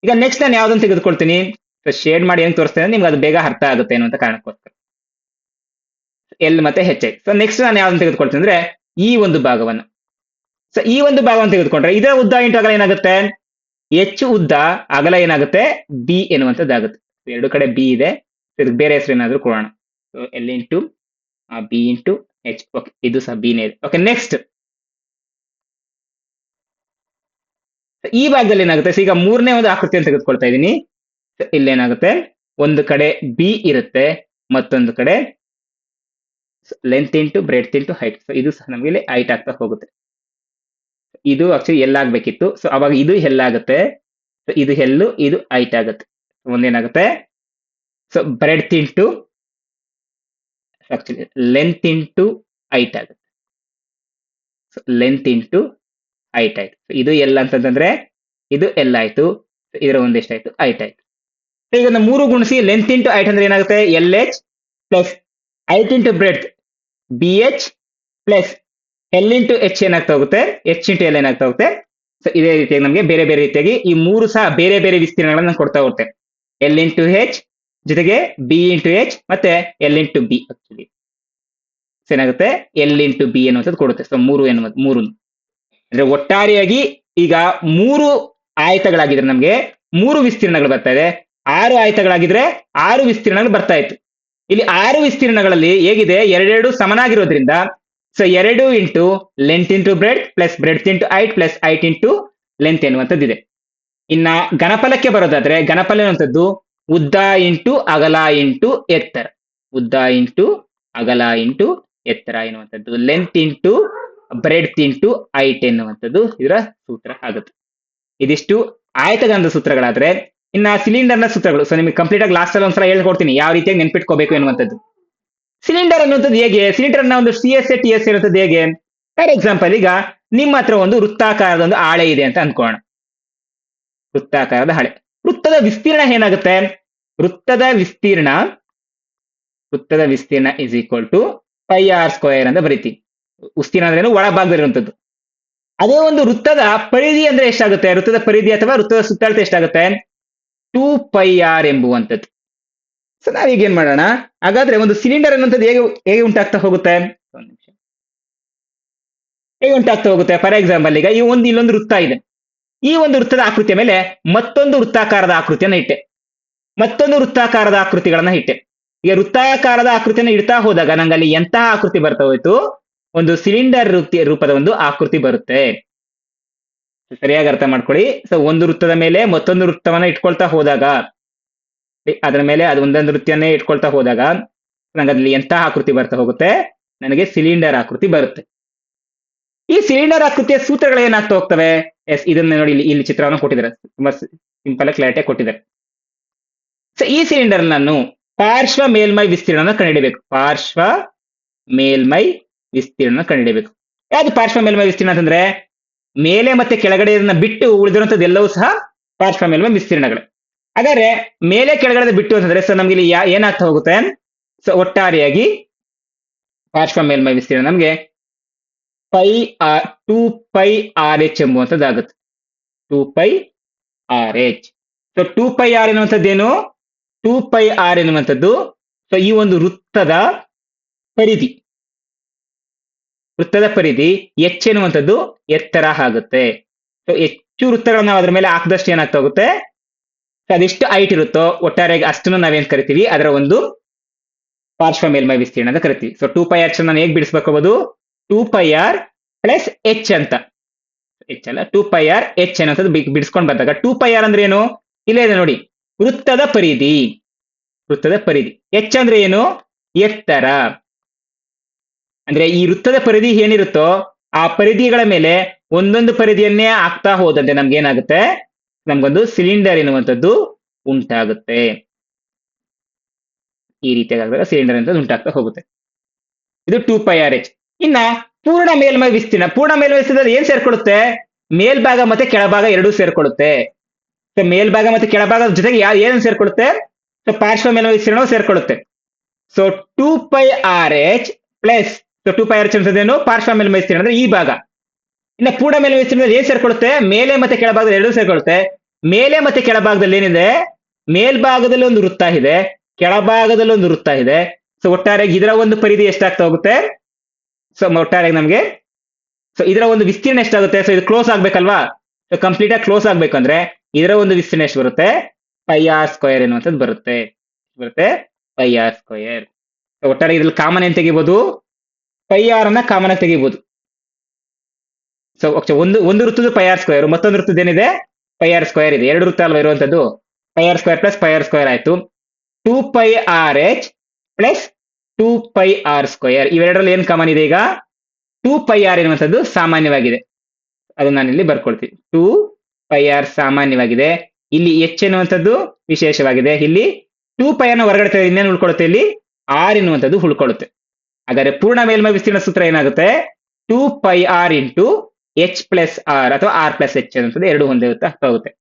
ಈಗ ನೆಕ್ಸ್ಟ್ ನಾನು ಯಾವ್ದನ್ನು ತೆಗೆದುಕೊಳ್ತೀನಿ? ಶೇಡ್ ಮಾಡಿ ಹೆಂಗ್ ತೋರಿಸ್ತೇನೆ ನಿಮ್ಗೆ ಅದು ಬೇಗ ಅರ್ಥ ಆಗುತ್ತೆ ಅನ್ನುವಂತ ಕಾರಣಕ್ಕೋಸ್ಕರ ಎಲ್ ಮತ್ತೆ ಹೆಚ್ ಐ. ಸೊ ನೆಕ್ಸ್ಟ್ ನಾನು ಯಾವ್ದನ್ನು ತೆಗೆದುಕೊಳ್ತೀನಿ ಅಂದ್ರೆ ಈ ಒಂದು ಭಾಗವನ್ನ. ಸೊ ಈ ಒಂದು ಭಾಗವನ್ನು ತೆಗೆದುಕೊಂಡ್ರೆ ಇದರ ಉದ್ದ ಇಂಟು ಅಗಲ ಏನಾಗುತ್ತೆ? ಎಚ್ ಉದ್ದ, ಅಗಲ ಏನಾಗುತ್ತೆ? ಬಿ ಎನ್ನುವಂಥದ್ದಾಗುತ್ತೆ. 2 ಕಡೆ ಬಿ ಇದೆ, ಇದಕ್ಕೆ ಬೇರೆ ಹೆಸರು ಏನಾದ್ರು ಕೊಡೋಣ. So L into B into H. Okay, ಇದು ಸಹ ಬಿನೇ ಇದೆ. ಓಕೆ, ನೆಕ್ಸ್ಟ್ ಈ ಭಾಗದಲ್ಲಿ ಏನಾಗುತ್ತೆ? ಈಗ 3ನೇ ಒಂದು ಆಕೃತಿಯನ್ನು ತೆಗೆದುಕೊಳ್ತಾ ಇದ್ದೀನಿ. ಇಲ್ಲೇನಾಗುತ್ತೆ? ಒಂದು ಕಡೆ ಬಿ ಇರುತ್ತೆ, ಮತ್ತೊಂದು ಕಡೆ length into breadth into height. So ಇದು ಸಹ ನಮಗೆ ಇಲ್ಲಿ ಹೈಟ್ ಆಗ್ತಾ ಹೋಗುತ್ತೆ. ಇದು ಆಕ್ಚುಲಿ ಎಲ್ ಆಗ್ಬೇಕಿತ್ತು. ಸೊ ಅವಾಗ ಇದು ಎಲ್ ಆಗುತ್ತೆ, ಇದು ಎಲ್ಲು, ಇದು ಹೈಟ್ ಆಗುತ್ತೆ. ಒಂದೇನಾಗುತ್ತೆ? So breadth into actually length into height ಆಗುತ್ತೆ. ಸೊ ಲೆಂತ್ ಇಂಟು ಹೈಟ್ ಆಯ್ತು. ಇದು ಎಲ್ ಅಂತಂದ್ರೆ ಇದು ಎಲ್ ಆಯ್ತು, ಇದರ ಒಂದೆಷ್ಟಾಯ್ತು? ಹೈಟ್ ಆಯ್ತು. ಈಗ 3 ಗುಣಿಸಿ ಲೆಂತ್ ಇಂಟು ಹೈಟ್ ಅಂದ್ರೆ ಏನಾಗುತ್ತೆ? L H plus height into breadth B H plus L into H ಏನಾಗ್ತಾ ಹೋಗುತ್ತೆ? ಎಚ್ ಇಂಟು ಎಲ್ ಏನಾಗ್ತಾ ಹೋಗುತ್ತೆ? ಸೊ ಇದೇ ರೀತಿಯಾಗಿ ನಮಗೆ ಬೇರೆ ಬೇರೆ ರೀತಿಯಾಗಿ ಈ 3 ಸಹ ಬೇರೆ ಬೇರೆ ವಿಸ್ತೀರ್ಣಗಳನ್ನ ಕೊಡ್ತಾ ಹೋಗುತ್ತೆ. ಎಲ್ ಇಂಟು ಎಚ್ ಜೊತೆಗೆ ಬಿ ಇಂಟು ಎಚ್ ಮತ್ತೆ ಎಲ್ ಇಂಟು ಬಿ. ಆಕ್ಚುಲಿ ಏನಾಗುತ್ತೆ? ಎಲ್ ಇಂಟು ಬಿ ಎನ್ನುವಂಥದ್ದು ಕೊಡುತ್ತೆ. ಸೊ 3 ಎನ್ನುವುದು 3 ಅಂದ್ರೆ ಒಟ್ಟಾರೆಯಾಗಿ ಈಗ 3 ಆಯತಗಳಾಗಿದ್ರೆ ನಮಗೆ 3 ವಿಸ್ತೀರ್ಣಗಳು ಬರ್ತಾ ಇದೆ. 6 ಆಯತಗಳಾಗಿದ್ರೆ 6 ವಿಸ್ತೀರ್ಣಗಳು ಬರ್ತಾ ಇತ್ತು. ಇಲ್ಲಿ 6 ವಿಸ್ತೀರ್ಣಗಳಲ್ಲಿ ಹೇಗಿದೆ? 2 ಸಮನಾಗಿರೋದ್ರಿಂದ so 2 into length into bread plus breadth into height plus height into length ಎನ್ನುವಂಥದ್ದಿದೆ. ಇನ್ನ ಘನಫಲಕ್ಕೆ ಬರೋದಾದ್ರೆ ಘನಫಲ ಎನ್ನುವಂಥದ್ದು ಉದ್ದ ಇಂಟು ಅಗಲ ಇಂಟು ಎತ್ತರ, ಉದ್ದ ಇಂಟು ಅಗಲ ಇಂಟು ಎತ್ತರ ಎನ್ನುವಂಥದ್ದು, length into breadth into height ಎನ್ನುವಂಥದ್ದು ಇದರ ಸೂತ್ರ ಆಗುತ್ತೆ. ಇದಿಷ್ಟು ಆಯತಘನದ ಸೂತ್ರಗಳಾದ್ರೆ ಇನ್ನ ಸಿಲಿಂಡರ್ ನ ಸೂತ್ರಗಳು. ಸೊ ನಿಮಗೆ ಕಂಪ್ಲೀಟ್ ಆಗಿ ಲಾಸ್ಟ್ ಅಲ್ಲಿ ಒಂದ್ಸಲ ಹೇಳ್ಕೊಡ್ತೀನಿ ಯಾವ ರೀತಿಯಾಗಿ ನೆನ್ಪಿಟ್ಕೋಬೇಕು ಎನ್ನುವಂಥದ್ದು. ಸಿಲಿಂಡರ್ ಅನ್ನುವಂಥದ್ದು ಹೇಗೆ? ಸಿಲಿಂಡರ್ ನ ಒಂದು C S A T S ಇರುತ್ತದೆ ಹೇಗೆ? ಫಾರ್ ಎಕ್ಸಾಂಪಲ್, ಈಗ ನಿಮ್ಮ ಹತ್ರ ಒಂದು ವೃತ್ತಾಕಾರದ ಒಂದು ಹಾಳೆ ಇದೆ ಅಂತ ಅನ್ಕೋಣ. ವೃತ್ತಾಕಾರದ ಹಾಳೆ, ವೃತ್ತದ ವಿಸ್ತೀರ್ಣ ಏನಾಗುತ್ತೆ? ವೃತ್ತದ ವಿಸ್ತೀರ್ಣ is equal to pi R square ಅಂತ ಬರೀತೀವಿ. ವಿಸ್ತೀರ್ಣ ಅಂದ್ರೆ ಒಳಭಾಗದಲ್ಲಿರುವಂಥದ್ದು. ಅದೇ ಒಂದು ವೃತ್ತದ ಪರಿಧಿ ಅಂದ್ರೆ ಎಷ್ಟಾಗುತ್ತೆ? ವೃತ್ತದ ಪರಿಧಿ ಅಥವಾ ವೃತ್ತದ ಸುತ್ತಳತೆ ಎಷ್ಟಾಗುತ್ತೆ? 2 ಪೈ ಆರ್ ಎಂಬುವಂಥದ್ದು. ಸೊ ನಾವೀಗ ಏನ್ ಮಾಡೋಣ? ಹಾಗಾದ್ರೆ ಒಂದು ಸಿಲಿಂಡರ್ ಅನ್ನುವಂಥದ್ದು ಹೇಗೆ ಉಂಟಾಗ್ತಾ ಹೋಗುತ್ತೆ? ಒಂದು ನಿಮಿಷ. ಹೇಗೆ ಉಂಟಾಗ್ತಾ ಹೋಗುತ್ತೆ? ಫಾರ್ ಎಕ್ಸಾಂಪಲ್ ಈಗ ಇಲ್ಲೊಂದು ವೃತ್ತ ಇದೆ. ಈ ಒಂದು ವೃತ್ತದ ಆಕೃತಿಯ ಮೇಲೆ ಮತ್ತೊಂದು ವೃತ್ತಾಕಾರದ ಆಕೃತಿಯನ್ನ ಇಟ್ಟೆ. ಮತ್ತೊಂದು ವೃತ್ತಾಕಾರದ ಆಕೃತಿಗಳನ್ನ ಇಟ್ಟೆ. ಈಗ ವೃತ್ತಾಕಾರದ ಆಕೃತಿಯನ್ನು ಇಡ್ತಾ ಹೋದಾಗ ನಂಗೆ ಅಲ್ಲಿ ಎಂತಹ ಆಕೃತಿ ಬರ್ತಾ ಹೋಯ್ತು? ಒಂದು ಸಿಲಿಂಡರ್ ರೂಪದ ಒಂದು ಆಕೃತಿ ಬರುತ್ತೆ. ಸರಿಯಾಗಿ ಅರ್ಥ ಮಾಡ್ಕೊಳ್ಳಿ. ಸೊ ಒಂದು ವೃತ್ತದ ಮೇಲೆ ಮತ್ತೊಂದು ವೃತ್ತವನ್ನ ಇಟ್ಕೊಳ್ತಾ ಹೋದಾಗ, ಅದರ ಮೇಲೆ ಅದು ಒಂದೊಂದು ವೃತ್ತಿಯನ್ನೇ ಇಟ್ಕೊಳ್ತಾ ಹೋದಾಗ ನಂಗೆ ಅದ್ರಲ್ಲಿ ಎಂತಹ ಆಕೃತಿ ಬರ್ತಾ ಹೋಗುತ್ತೆ? ನನಗೆ ಸಿಲಿಂಡರ್ ಆಕೃತಿ ಬರುತ್ತೆ. ಈ ಸಿಲಿಂಡರ್ ಆಕೃತಿಯ ಸೂತ್ರಗಳು ಏನಾಗ್ತಾ ಹೋಗ್ತವೆ? ಎಸ್, ಇದನ್ನ ನೋಡಿ, ಇಲ್ಲಿ ಚಿತ್ರವನ್ನು ಕೊಟ್ಟಿದ್ದಾರೆ, ತುಂಬಾ ಸಿಂಪಲ್ ಕ್ಲಾರಿಟಿ ಕೊಟ್ಟಿದ್ದಾರೆ. ಸೊ ಈ ಸಿಲಿಂಡರ್ ನಾನು ಪಾರ್ಶ್ವ ಮೇಲ್ಮೈ ವಿಸ್ತೀರ್ಣ ಕಂಡುಹಿಡಿಯಬೇಕು. ಪಾರ್ಶ್ವ ಮೇಲ್ಮೈ ವಿಸ್ತೀರ್ಣ ಕಂಡುಹಿಡಿಯಬೇಕು. ಯಾವ್ದು ಪಾರ್ಶ್ವ ಮೇಲ್ಮೈ ವಿಸ್ತೀರ್ಣ ಅಂತಂದ್ರೆ ಮೇಲೆ ಮತ್ತೆ ಕೆಳಗಡೆಯನ್ನ ಬಿಟ್ಟು ಉಳಿದಿರುವಂತದ್ದು ಎಲ್ಲವೂ ಸಹ ಪಾರ್ಶ್ವ ಮೇಲ್ಮೈ ವಿಸ್ತೀರ್ಣಗಳು. ಹಾಗಾದ್ರೆ ಮೇಲೆ ಕೆಳಗಡೆ ಬಿಟ್ಟು ಅಂತಂದ್ರೆ ಸೊ ನಮ್ಗೆ ಇಲ್ಲಿ ಏನಾಗ್ತಾ ಹೋಗುತ್ತೆ? ಸೊ ಒಟ್ಟಾರೆಯಾಗಿ ಪಾರ್ಶ್ವ ಮೇಲ್ಮೈ ವಿಸ್ತೀರ್ಣ ನಮ್ಗೆ ಪೈ ಆರ್ 2πr(h) ಎಂಬುವಂತದ್ದಾಗುತ್ತೆ. 2πr(h). ಸೊ 2πr ಎನ್ನುವಂಥದ್ದೇನು? 2πr ಎನ್ನುವಂಥದ್ದು ಸೊ ಈ ಒಂದು ವೃತ್ತದ ಪರಿಧಿ. ವೃತ್ತದ ಪರಿಧಿ h ಎನ್ನುವಂಥದ್ದು ಎತ್ತರ ಆಗುತ್ತೆ. ಸೊ ಹೆಚ್ಚು ವೃತ್ತಗಳನ್ನ ನಾವು ಅದ್ರ ಮೇಲೆ ಹಾಕಿದಷ್ಟು ಏನಾಗ್ತಾ ಹೋಗುತ್ತೆ? ಅದೆಷ್ಟು ಹೈಟ್ ಇರುತ್ತೋ ಒಟ್ಟಾರೆಯಾಗಿ ಅಷ್ಟನ್ನು ನಾವೇನ್ ಕರಿತೀವಿ? ಅದರ ಒಂದು ಪಾರ್ಶ್ವ ಮೇಲ್ಮೈ ವಿಸ್ತೀರ್ಣ ಅಂತ ಕರಿತೀವಿ. ಸೊ 2πr ನಾನು ಹೇಗೆ ಬಿಡಿಸ್ಬೇಕು? 2πr ಪ್ಲಸ್ h ಅಂತ. h ಅಲ್ಲ, 2πr h ಅನ್ನೋದು ಬಿಡಿಸ್ಕೊಂಡು ಬಂದಾಗ 2πr ಅಂದ್ರೆ ಏನು? ಇಲ್ಲೇ ಇದೆ ನೋಡಿ, ವೃತ್ತದ ಪರಿಧಿ. ವೃತ್ತದ ಪರಿಧಿ. h ಅಂದ್ರೆ ಏನು? ಎತ್ತರ. ಅಂದ್ರೆ ಈ ವೃತ್ತದ ಪರಿಧಿ ಏನಿರುತ್ತೋ ಆ ಪರಿಧಿಗಳ ಮೇಲೆ ಒಂದೊಂದು ಪರಿಧಿಯನ್ನೇ ಆಗ್ತಾ ಹೋದಂತೆ ನಮ್ಗೆ ಏನಾಗುತ್ತೆ? ನಮ್ಗೊಂದು ಸಿಲಿಂಡರ್ ಎನ್ನುವಂಥದ್ದು ಉಂಟಾಗುತ್ತೆ. ಈ ರೀತಿಯಾಗಿ ಸಿಲಿಂಡರ್ ಅಂತ ಉಂಟಾಗ್ತಾ ಹೋಗುತ್ತೆ. ಇದು 2πr(h). ಇನ್ನ ಪೂರ್ಣ ಮೇಲ್ಮೈ ವಿಸ್ತೀರ್ಣ. ಪೂರ್ಣ ಮೇಲ್ಮೈ ವಿಸ್ತೀರ್ಣ ಏನ್ ಸೇರ್ಕೊಳ್ಳುತ್ತೆ? ಮೇಲ್ಭಾಗ ಮತ್ತೆ ಕೆಳಭಾಗ ಎರಡೂ ಸೇರ್ಕೊಳ್ಳುತ್ತೆ. ಸೊ ಮೇಲ್ಭಾಗ ಮತ್ತೆ ಕೆಳಭಾಗದ ಜೊತೆಗೆ ಏನ್ ಸೇರ್ಕೊಳ್ಳುತ್ತೆ? ಸೊ ಪಾರ್ಶ್ವ ಮೇಲ್ಮೈ ವಿಸ್ತೀರ್ಣವು ಸೇರ್ಕೊಳ್ಳುತ್ತೆ. So 2πr(h) plus 2πr(h) ಅಂತದೇನು? ಪಾರ್ಶ್ವ ಮೇಲ್ಮೈ ವಿಸ್ತೀರ್ಣ ಅಂದ್ರೆ ಈ ಭಾಗ. ಇನ್ನ ಪೂರ್ಣ ಮೇಲ್ಮೈ ವಿಸ್ತೀರ್ಣ ಏನ್ ಸೇರ್ಕೊಳ್ಳುತ್ತೆ? ಮೇಲೆ ಮತ್ತೆ ಕೆಳಭಾಗದಲ್ಲಿ ಎರಡೂ ಸೇರ್ಕೊಳ್ಳುತ್ತೆ. ಮೇಲೆ ಮತ್ತೆ ಕೆಳಭಾಗದಲ್ಲಿ ಏನಿದೆ? ಮೇಲ್ಭಾಗದಲ್ಲಿ ಒಂದು ವೃತ್ತ ಇದೆ, ಕೆಳಭಾಗದಲ್ಲಿ ಒಂದು ವೃತ್ತ ಇದೆ. ಸೊ ಒಟ್ಟಾರೆಯಾಗಿ ಇದರ ಒಂದು ಪರಿಧಿ ಎಷ್ಟಾಗ್ತಾ ಹೋಗುತ್ತೆ? ಸೊ ಒಟ್ಟಾರೆಯಾಗಿ ನಮಗೆ ಸೊ ಇದರ ಒಂದು ವಿಸ್ತೀರ್ಣ ಎಷ್ಟಾಗುತ್ತೆ? ಸೊ ಇದು ಕ್ಲೋಸ್ ಆಗ್ಬೇಕಲ್ವಾ? ಸೊ ಕಂಪ್ಲೀಟ್ ಆಗಿ ಕ್ಲೋಸ್ ಆಗ್ಬೇಕಂದ್ರೆ ಇದರ ಒಂದು ವಿಸ್ತೀರ್ಣ ಎಷ್ಟು ಬರುತ್ತೆ? πr² ಎನ್ನುವಂಥದ್ದು ಬರುತ್ತೆ. πr². ಒಟ್ಟಾರೆ ಇದ್ರಲ್ಲಿ ಕಾಮನ್ ಏನ್ ತೆಗಿಬಹುದು? πr ಅನ್ನ ಕಾಮನ್ ಆಗಿ ತೆಗಿಬಹುದು. ಸೊ ಒಂದು ವೃತ್ತದ πr², ಮತ್ತೊಂದು ವೃತ್ತದ ಏನಿದೆ? πr² ಇದೆ. ಎರಡು ವೃತ್ತ ಅಲ್ವಾ ಇರುವಂತದ್ದು? πr² ಪ್ಲಸ್ πr² ಆಯ್ತು. 2πr(h) plus 2πr². ಇವೆರಡರಲ್ಲಿ ಏನ್ ಕಾಮನ್ ಇದೆ? ಈಗ 2πr ಎನ್ನುವಂಥದ್ದು ಸಾಮಾನ್ಯವಾಗಿದೆ. ಅದನ್ನ ನಾನು ಇಲ್ಲಿ ಬರ್ಕೊಳ್ತೀನಿ. 2πr ಸಾಮಾನ್ಯವಾಗಿದೆ. ಇಲ್ಲಿ h ಎನ್ನುವಂಥದ್ದು ವಿಶೇಷವಾಗಿದೆ. ಇಲ್ಲಿ 2π ಅನ್ನ ಹೊರಗಡೆ ತೆಗೆದು ಇನ್ನೇನು ಉಳ್ಕೊಳ್ಳುತ್ತೆ? ಇಲ್ಲಿ r ಎನ್ನುವಂಥದ್ದು ಉಳ್ಕೊಳ್ಳುತ್ತೆ. ಹಾಗಾದ್ರೆ ಪೂರ್ಣ ಮೇಲ್ಮೈ ವಿಸ್ತೀರ್ಣ ಸೂತ್ರ ಏನಾಗುತ್ತೆ? 2πr into h plus r ಅಥವಾ r ಪ್ಲಸ್ h ಅನ್ನುವಂಥದ್ದು ಎರಡು ಒಂದೇ ಹೋಗುತ್ತೆ.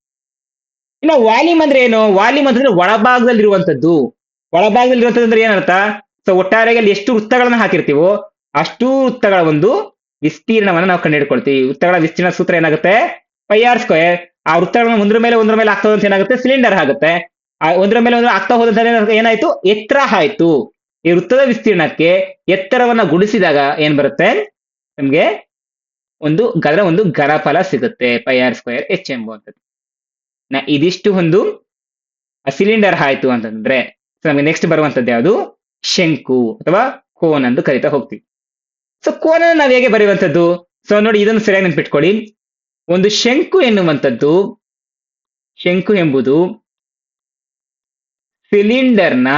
ಇನ್ನು ವಾಲ್ಯೂಮ್ ಅಂದ್ರೆ ಏನು? ವಾಲ್ಯೂಮ್ ಅಂತಂದ್ರೆ ಒಳಭಾಗದಲ್ಲಿರುವಂತದ್ದು. ಒಳಭಾಗದಲ್ಲಿರುವಂತದ್ದು ಅಂದ್ರೆ ಏನರ್ಥ? ಸೊ ಒಟ್ಟಾರೆಯಾಗಿ ಅಲ್ಲಿ ಎಷ್ಟು ವೃತ್ತಗಳನ್ನ ಹಾಕಿರ್ತೀವೋ ಅಷ್ಟು ವೃತ್ತಗಳ ಒಂದು ವಿಸ್ತೀರ್ಣವನ್ನು ನಾವು ಕಂಡುಹಿಡ್ಕೊಳ್ತೀವಿ. ವೃತ್ತಗಳ ವಿಸ್ತೀರ್ಣ ಸೂತ್ರ ಏನಾಗುತ್ತೆ? πr². ಆ ವೃತ್ತಗಳನ್ನ ಒಂದ್ರ ಮೇಲೆ ಆಗ್ತಾ ಹೋದಂತೆ ಏನಾಗುತ್ತೆ? ಸಿಲಿಂಡರ್ ಆಗುತ್ತೆ. ಆ ಒಂದ್ರ ಮೇಲೆ ಒಂದು ಆಗ್ತಾ ಹೋದಂತೆ ಏನಾಯ್ತು? ಎತ್ತರ ಆಯ್ತು. ಈ ವೃತ್ತದ ವಿಸ್ತೀರ್ಣಕ್ಕೆ ಎತ್ತರವನ್ನ ಗುಣಿಸಿದಾಗ ಏನ್ ಬರುತ್ತೆ? ನಮ್ಗೆ ಒಂದು ಘನಫಲ ಸಿಗುತ್ತೆ, πr²h ಎಂಬುವಂಥದ್ದು. ಇದಿಷ್ಟು ಒಂದು ಸಿಲಿಂಡರ್ ಆಯ್ತು ಅಂತಂದ್ರೆ ನಮಗೆ ನೆಕ್ಸ್ಟ್ ಬರುವಂತದ್ದು ಯಾವುದು? ಶಂಕು ಅಥವಾ ಕೋನ್ ಎಂದು ಕರಿತಾ ಹೋಗ್ತೀವಿ. ಸೊ ಕೋನ್ ನಾವು ಹೇಗೆ ಬರೆಯುವಂತದ್ದು? ಸೊ ನೋಡಿ, ಇದನ್ನು ಸರಿಯಾಗಿ ನೆನ್ಪಿಟ್ಕೊಳ್ಳಿ. ಒಂದು ಶಂಕು ಎಂಬುದು ಸಿಲಿಂಡರ್ನ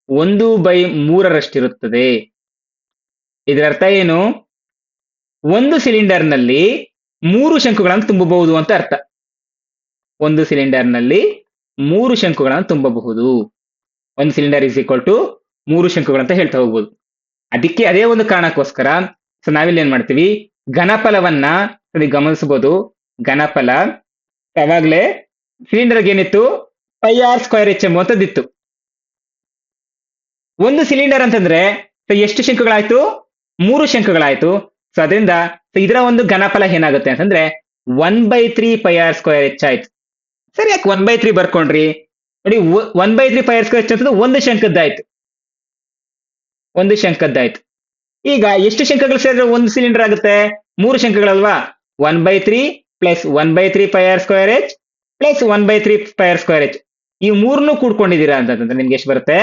1/3 ಇದರ ಅರ್ಥ ಏನು? ಒಂದು ಸಿಲಿಂಡರ್ನಲ್ಲಿ 3 ಶಂಕುಗಳನ್ನು ತುಂಬಬಹುದು ಅಂತ ಅರ್ಥ. ಒಂದು ಸಿಲಿಂಡರ್ನಲ್ಲಿ 3 ಶಂಕುಗಳನ್ನು ತುಂಬಬಹುದು. ಒಂದು ಸಿಲಿಂಡರ್ ಇಸ್ ಈಕ್ವಲ್ ಟು 3 ಶಂಕುಗಳಂತ ಹೇಳ್ತಾ ಹೋಗ್ಬೋದು. ಅದೇ ಒಂದು ಕಾರಣಕ್ಕೋಸ್ಕರ ಸೊ ನಾವಿಲ್ಲಿ ಏನ್ ಮಾಡ್ತೀವಿ? ಘನಫಲವನ್ನ ಗಮನಿಸಬಹುದು. ಘನಫಲ ಯಾವಾಗ್ಲೇ ಸಿಲಿಂಡರ್ಗೆ ಏನಿತ್ತು? πr²h ಎಂಬುವಂಥದ್ದಿತ್ತು. ಒಂದು ಸಿಲಿಂಡರ್ ಅಂತಂದ್ರೆ ಎಷ್ಟು ಶಂಕುಗಳಾಯ್ತು? 3 ಶಂಕುಗಳಾಯ್ತು. ಸೊ ಅದರಿಂದ ಇದರ ಒಂದು ಘನಫಲ ಏನಾಗುತ್ತೆ ಅಂತಂದ್ರೆ 1/3 πr²h ಆಯ್ತು. ಸರಿ, ಯಾಕೆ 1/3 ಬರ್ಕೊಂಡ್ರಿ? ನೋಡಿ, 1/3 πr²h ಅಂತಂದ್ರೆ ಒಂದು ಶಂಕದ್ದಾಯ್ತು. ಒಂದು ಶಂಕದ್ದಾಯ್ತು. ಈಗ ಎಷ್ಟು ಶಂಕಗಳು ಸೇರಿದ್ರೆ ಒಂದು ಸಿಲಿಂಡರ್ ಆಗುತ್ತೆ? 3 ಶಂಕಗಳಲ್ವಾ? 1/3 plus 1/3 pi R square H plus 1/3 pi R square H. ಈ ಮೂರನ್ನು ಕೂಡ್ಕೊಂಡಿದ್ದೀರಾ ಅಂತಂದ್ರೆ ನಿಮ್ಗೆ ಎಷ್ಟು ಬರುತ್ತೆ?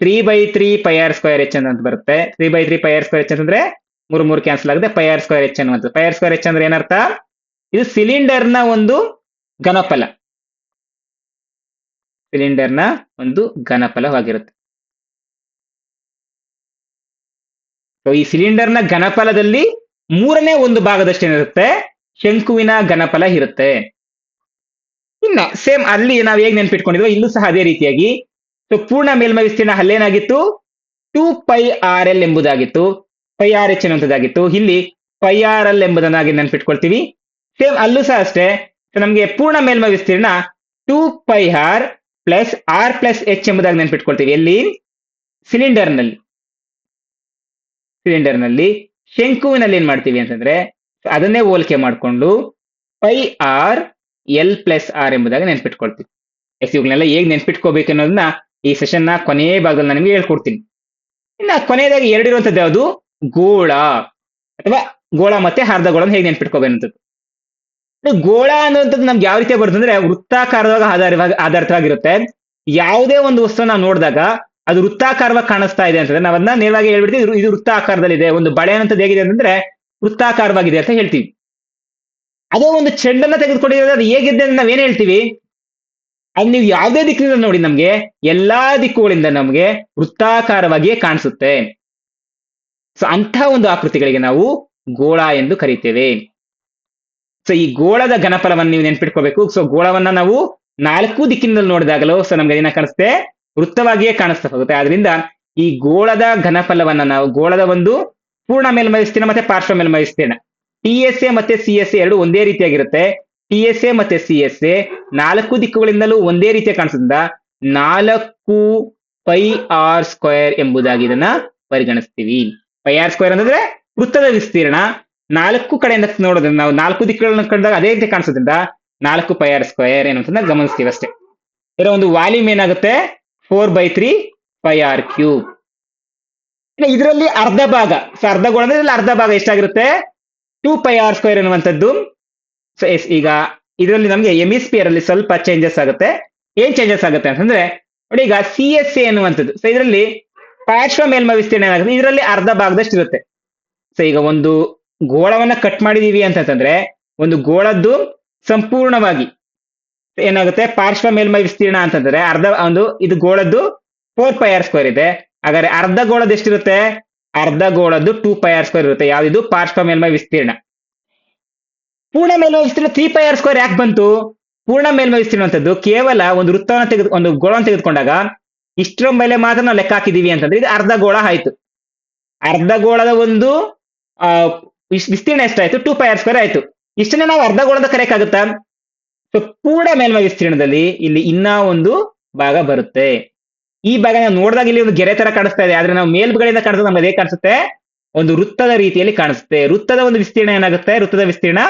3/3 ಪೈ ಆರ್ ಸ್ಕ್ವೇರ್ ಎಚ್ ಅಂತ ಬರುತ್ತೆ. 3/3 ಪೈ ಆರ್ ಸ್ಕ್ವೇರ್ ಎಚ್ ಅಂತಂದ್ರೆ 3 ಕ್ಯಾನ್ಸಲ್ ಆಗುತ್ತೆ, ಪೈ ಆರ್ ಸ್ಕ್ವೇರ್ ಎಚ್ ಅನ್ನುವಂಥದ್ದು. ಪೈ ಆರ್ ಸ್ಕ್ವೇರ್ ಎಚ್ ಅಂದ್ರೆ ಏನರ್ಥ? ಇದು ಸಿಲಿಂಡರ್ನ ಒಂದು ಘನಫಲ. ಸಿಲಿಂಡರ್ನ ಒಂದು ಘನಫಲವಾಗಿರುತ್ತೆ. ಸೊ ಈ ಸಿಲಿಂಡರ್ನ ಘನಫಲದಲ್ಲಿ 1/3 ಭಾಗದಷ್ಟೇನಿರುತ್ತೆ ಶಂಕುವಿನ ಘನಫಲ ಇರುತ್ತೆ. ಇನ್ನ ಸೇಮ್ ಅಲ್ಲಿ ನಾವು ಹೇಗೆ ನೆನ್ಪಿಟ್ಕೊಂಡಿದ್ವೋ ಇಲ್ಲೂ ಸಹ ಅದೇ ರೀತಿಯಾಗಿ ಸೊ ಪೂರ್ಣ ಮೇಲ್ಮೈ ವಿಸ್ತೀರ್ಣ ಅಲ್ಲೇನಾಗಿತ್ತು? 2πrl ಎಂಬುದಾಗಿತ್ತು, ಪೈ ಆರ್ ಎಚ್ ಅನ್ನುವಂಥದ್ದಾಗಿತ್ತು. ಇಲ್ಲಿ ಪೈ ಆರ್ ಎಲ್ ಎಂಬುದನ್ನಾಗಿ ನೆನ್ಪಿಟ್ಕೊಳ್ತೀವಿ. ಸೇಮ್ ಅಲ್ಲೂ ಸಹ ಅಷ್ಟೇ. ಸೊ ನಮಗೆ ಪೂರ್ಣ ಮೇಲ್ಮೈ ವಿಸ್ತೀರ್ಣ 2πr plus R plus H ಎಂಬುದಾಗಿ ನೆನ್ಪಿಟ್ಕೊಳ್ತೀವಿ. ಎಲ್ಲಿ? ಸಿಲಿಂಡರ್ನಲ್ಲಿ. ಶಂಕುವಿನಲ್ಲಿ ಏನ್ ಮಾಡ್ತೀವಿ ಅಂತಂದ್ರೆ ಅದನ್ನೇ ಹೋಲಿಕೆ ಮಾಡಿಕೊಂಡು pi R L plus R ಎಂಬುದಾಗಿ ನೆನ್ಪಿಟ್ಕೊಳ್ತೀವಿ. ಇವುಗಳನ್ನೆಲ್ಲ ಹೇಗೆ ನೆನ್ಪಿಟ್ಕೋಬೇಕು ಅನ್ನೋದನ್ನ ಈ ಸೆಷನ್ ನ ಕೊನೆಯ ಭಾಗದಲ್ಲಿ ನಾನು ನಿಮಗೆ ಹೇಳ್ಕೊಡ್ತೀನಿ. ಇನ್ನ ಕೊನೆಯದಾಗಿ ಎರಡಿರುವಂತದ್ದು ಯಾವುದು? ಗೋಳ ಅಥವಾ ಗೋಳ ಮತ್ತೆ ಅರ್ಧಗೋಳನ ಹೇಗೆ ನೆನ್ಪಿಟ್ಕೋಬೇಕಂತದ್ದು. ಗೋಳ ಅನ್ನುವಂಥದ್ದು ನಮ್ಗೆ ಯಾವ ರೀತಿ ಬರ್ತದೆ? ವೃತ್ತಾಕಾರವಾಗಿ ಆಧಾರಿತವಾಗಿರುತ್ತೆ. ಯಾವುದೇ ಒಂದು ವಸ್ತು ನಾವು ನೋಡಿದಾಗ ಅದು ವೃತ್ತಾಕಾರವಾಗಿ ಕಾಣಿಸ್ತಾ ಇದೆ ಅಂತಂದ್ರೆ ನಾವು ಅದನ್ನ ನೇರವಾಗಿ ಹೇಳ್ಬಿಡ್ತೀವಿ ಇದು ವೃತ್ತಾಕಾರದಲ್ಲಿದೆ. ಒಂದು ಬಳೆ ಅನ್ನೋದು ಹೇಗಿದೆ ಅಂತಂದ್ರೆ ವೃತ್ತಾಕಾರವಾಗಿದೆ ಅಂತ ಹೇಳ್ತೀವಿ. ಅದೇ ಒಂದು ಚೆಂಡನ್ನ ತೆಗೆದುಕೊಂಡಿರೋದು ಅದು ಹೇಗಿದೆ ಅಂತ ನಾವೇನ್ ಹೇಳ್ತೀವಿ? ಅದು ನೀವು ಯಾವುದೇ ದಿಕ್ಕಿನಿಂದ ನೋಡಿ ನಮ್ಗೆ ಎಲ್ಲಾ ದಿಕ್ಕುಗಳಿಂದ ನಮ್ಗೆ ವೃತ್ತಾಕಾರವಾಗಿಯೇ ಕಾಣಿಸುತ್ತೆ. ಸೊ ಅಂತಹ ಒಂದು ಆಕೃತಿಗಳಿಗೆ ನಾವು ಗೋಳ ಎಂದು ಕರೀತೇವೆ. ಸೊ ಈ ಗೋಳದ ಘನಫಲವನ್ನು ನೀವು ನೆನ್ಪಿಟ್ಕೋಬೇಕು. ಸೊ ಗೋಳವನ್ನ ನಾವು 4 ದಿಕ್ಕಿನಲ್ಲಿ ನೋಡಿದಾಗಲೂ ಸೊ ನಮ್ಗೆ ಏನ ಕಾಣಿಸುತ್ತೆ? ವೃತ್ತವಾಗಿಯೇ ಕಾಣಿಸ್ತಾ ಹೋಗುತ್ತೆ. ಆದ್ರಿಂದ ಈ ಗೋಳದ ಘನಫಲವನ್ನ ನಾವು ಗೋಳದ ಒಂದು ಪೂರ್ಣ ಮೇಲ್ಮೈ ವಿಸ್ತೀರ್ಣ ಮತ್ತೆ ಪಾರ್ಶ್ವ ಮೇಲ್ಮೈ ವಿಸ್ತೀರ್ಣ TSA ಮತ್ತೆ CSA ಎರಡು ಒಂದೇ ರೀತಿಯಾಗಿರುತ್ತೆ. TSA ಮತ್ತೆ CSA 4 ದಿಕ್ಕುಗಳಿಂದಲೂ ಒಂದೇ ರೀತಿಯ ಕಾಣಿಸೋದ್ರಿಂದ 4πr² ಎಂಬುದಾಗಿ ಇದನ್ನ ಪರಿಗಣಿಸ್ತೀವಿ. ಪೈ ಆರ್ ಸ್ಕ್ವೇರ್ ಅಂದ್ರೆ ವೃತ್ತದ ವಿಸ್ತೀರ್ಣ. 4 ಕಡೆಯಿಂದ ನೋಡೋದ್ರಿಂದ ನಾವು 4 ದಿಕ್ಕುಗಳನ್ನ ಕಂಡಾಗ ಅದೇ ರೀತಿ ಕಾಣಿಸೋದ್ರಿಂದ 4πr² ಎನ್ನುವಂಥದ್ದನ್ನ ಗಮನಿಸ್ತೀವಿ ಅಷ್ಟೇ. ಇದರ ಒಂದು ವಾಲ್ಯೂಮ್ ಏನಾಗುತ್ತೆ? 4/3 ಪೈ ಆರ್ ಕ್ಯೂಬ್. ಇದರಲ್ಲಿ ಅರ್ಧ ಭಾಗ, ಸೊ ಅರ್ಧಗೋಳ ಅಂದ್ರೆ ಇದರಲ್ಲಿ ಅರ್ಧ ಭಾಗ ಎಷ್ಟಾಗಿರುತ್ತೆ? 2πr² ಎನ್ನುವಂಥದ್ದು. ಸೊ ಎಸ್, ಈಗ ಇದರಲ್ಲಿ ನಮಗೆ ಎಮಿಸ್ಪಿಯರ್ ಅಲ್ಲಿ ಸ್ವಲ್ಪ ಚೇಂಜಸ್ ಆಗುತ್ತೆ. ಏನ್ ಚೇಂಜಸ್ ಆಗುತ್ತೆ ಅಂತಂದ್ರೆ ನೋಡಿ, ಈಗ CSA ಎನ್ನುವಂಥದ್ದು, ಸೊ ಇದರಲ್ಲಿ ಪಾರ್ಶ್ವ ಮೇಲ್ಮೈ ವಿಸ್ತೀರ್ಣ ಏನಾಗುತ್ತೆ? ಇದರಲ್ಲಿ ಅರ್ಧ ಭಾಗದಷ್ಟು ಇರುತ್ತೆ. ಸೊ ಈಗ ಒಂದು ಗೋಳವನ್ನ ಕಟ್ ಮಾಡಿದೀವಿ ಅಂತಂದ್ರೆ ಒಂದು ಗೋಳದ್ದು ಸಂಪೂರ್ಣವಾಗಿ ಏನಾಗುತ್ತೆ? ಪಾರ್ಶ್ವ ಮೇಲ್ಮೈ ವಿಸ್ತೀರ್ಣ ಅಂತಂದ್ರೆ ಅರ್ಧ ಒಂದು ಇದು ಗೋಳದ್ದು 4πr² ಇದೆ. ಹಾಗಾದ್ರೆ ಅರ್ಧ ಗೋಳದ್ದು ಎಷ್ಟಿರುತ್ತೆ? ಅರ್ಧ ಗೋಳದ್ದು 2πr² ಇರುತ್ತೆ. ಯಾವ್ದು? ಪಾರ್ಶ್ವ ಮೇಲ್ಮೈ ವಿಸ್ತೀರ್ಣ. ಪೂರ್ಣ ಮೇಲ್ಮೈ ವಿಸ್ತೀರ್ಣ 3πr² ಯಾಕೆ ಬಂತು? ಪೂರ್ಣ ಮೇಲ್ಮೈ ವಿಸ್ತೀರ್ಣ ಅಂತದ್ದು ಕೇವಲ ಒಂದು ವೃತ್ತವನ್ನು ಒಂದು ಗೋಳವನ್ನು ತೆಗೆದುಕೊಂಡಾಗ ಇಷ್ಟರ ಮೇಲೆ ಮಾತ್ರ ನಾವು ಲೆಕ್ಕ ಹಾಕಿದೀವಿ ಅಂತಂದ್ರೆ ಇದು ಅರ್ಧ ಗೋಳ ಆಯ್ತು. ಅರ್ಧ ಗೋಳದ ಒಂದು ವಿಸ್ತೀರ್ಣ ಎಷ್ಟಾಯ್ತು? 2πr² ಆಯ್ತು. ಇಷ್ಟನ್ನೇ ನಾವು ಅರ್ಧ ಗೋಳದ ಕರೆಯಕ್ಕಾಗುತ್ತಾ? ಸೊ ಪೂರ್ಣ ಮೇಲ್ಮೈ ವಿಸ್ತೀರ್ಣದಲ್ಲಿ ಇಲ್ಲಿ ಇನ್ನ ಒಂದು ಭಾಗ ಬರುತ್ತೆ. ಈ ಭಾಗ ನಾವು ನೋಡಿದಾಗ ಇಲ್ಲಿ ಒಂದು ಗೆರೆ ತರ ಕಾಣಿಸ್ತಾ ಇದೆ. ಆದ್ರೆ ನಾವು ಮೇಲ್ಗಡೆಯಿಂದ ಕಾಣಿಸೋದು ನಮ್ಗೆ ಅದೇ ಕಾಣಿಸುತ್ತೆ, ಒಂದು ವೃತ್ತದ ರೀತಿಯಲ್ಲಿ ಕಾಣಿಸುತ್ತೆ. ವೃತ್ತದ ಒಂದು ವಿಸ್ತೀರ್ಣ ಏನಾಗುತ್ತೆ? ವೃತ್ತದ ವಿಸ್ತೀರ್ಣ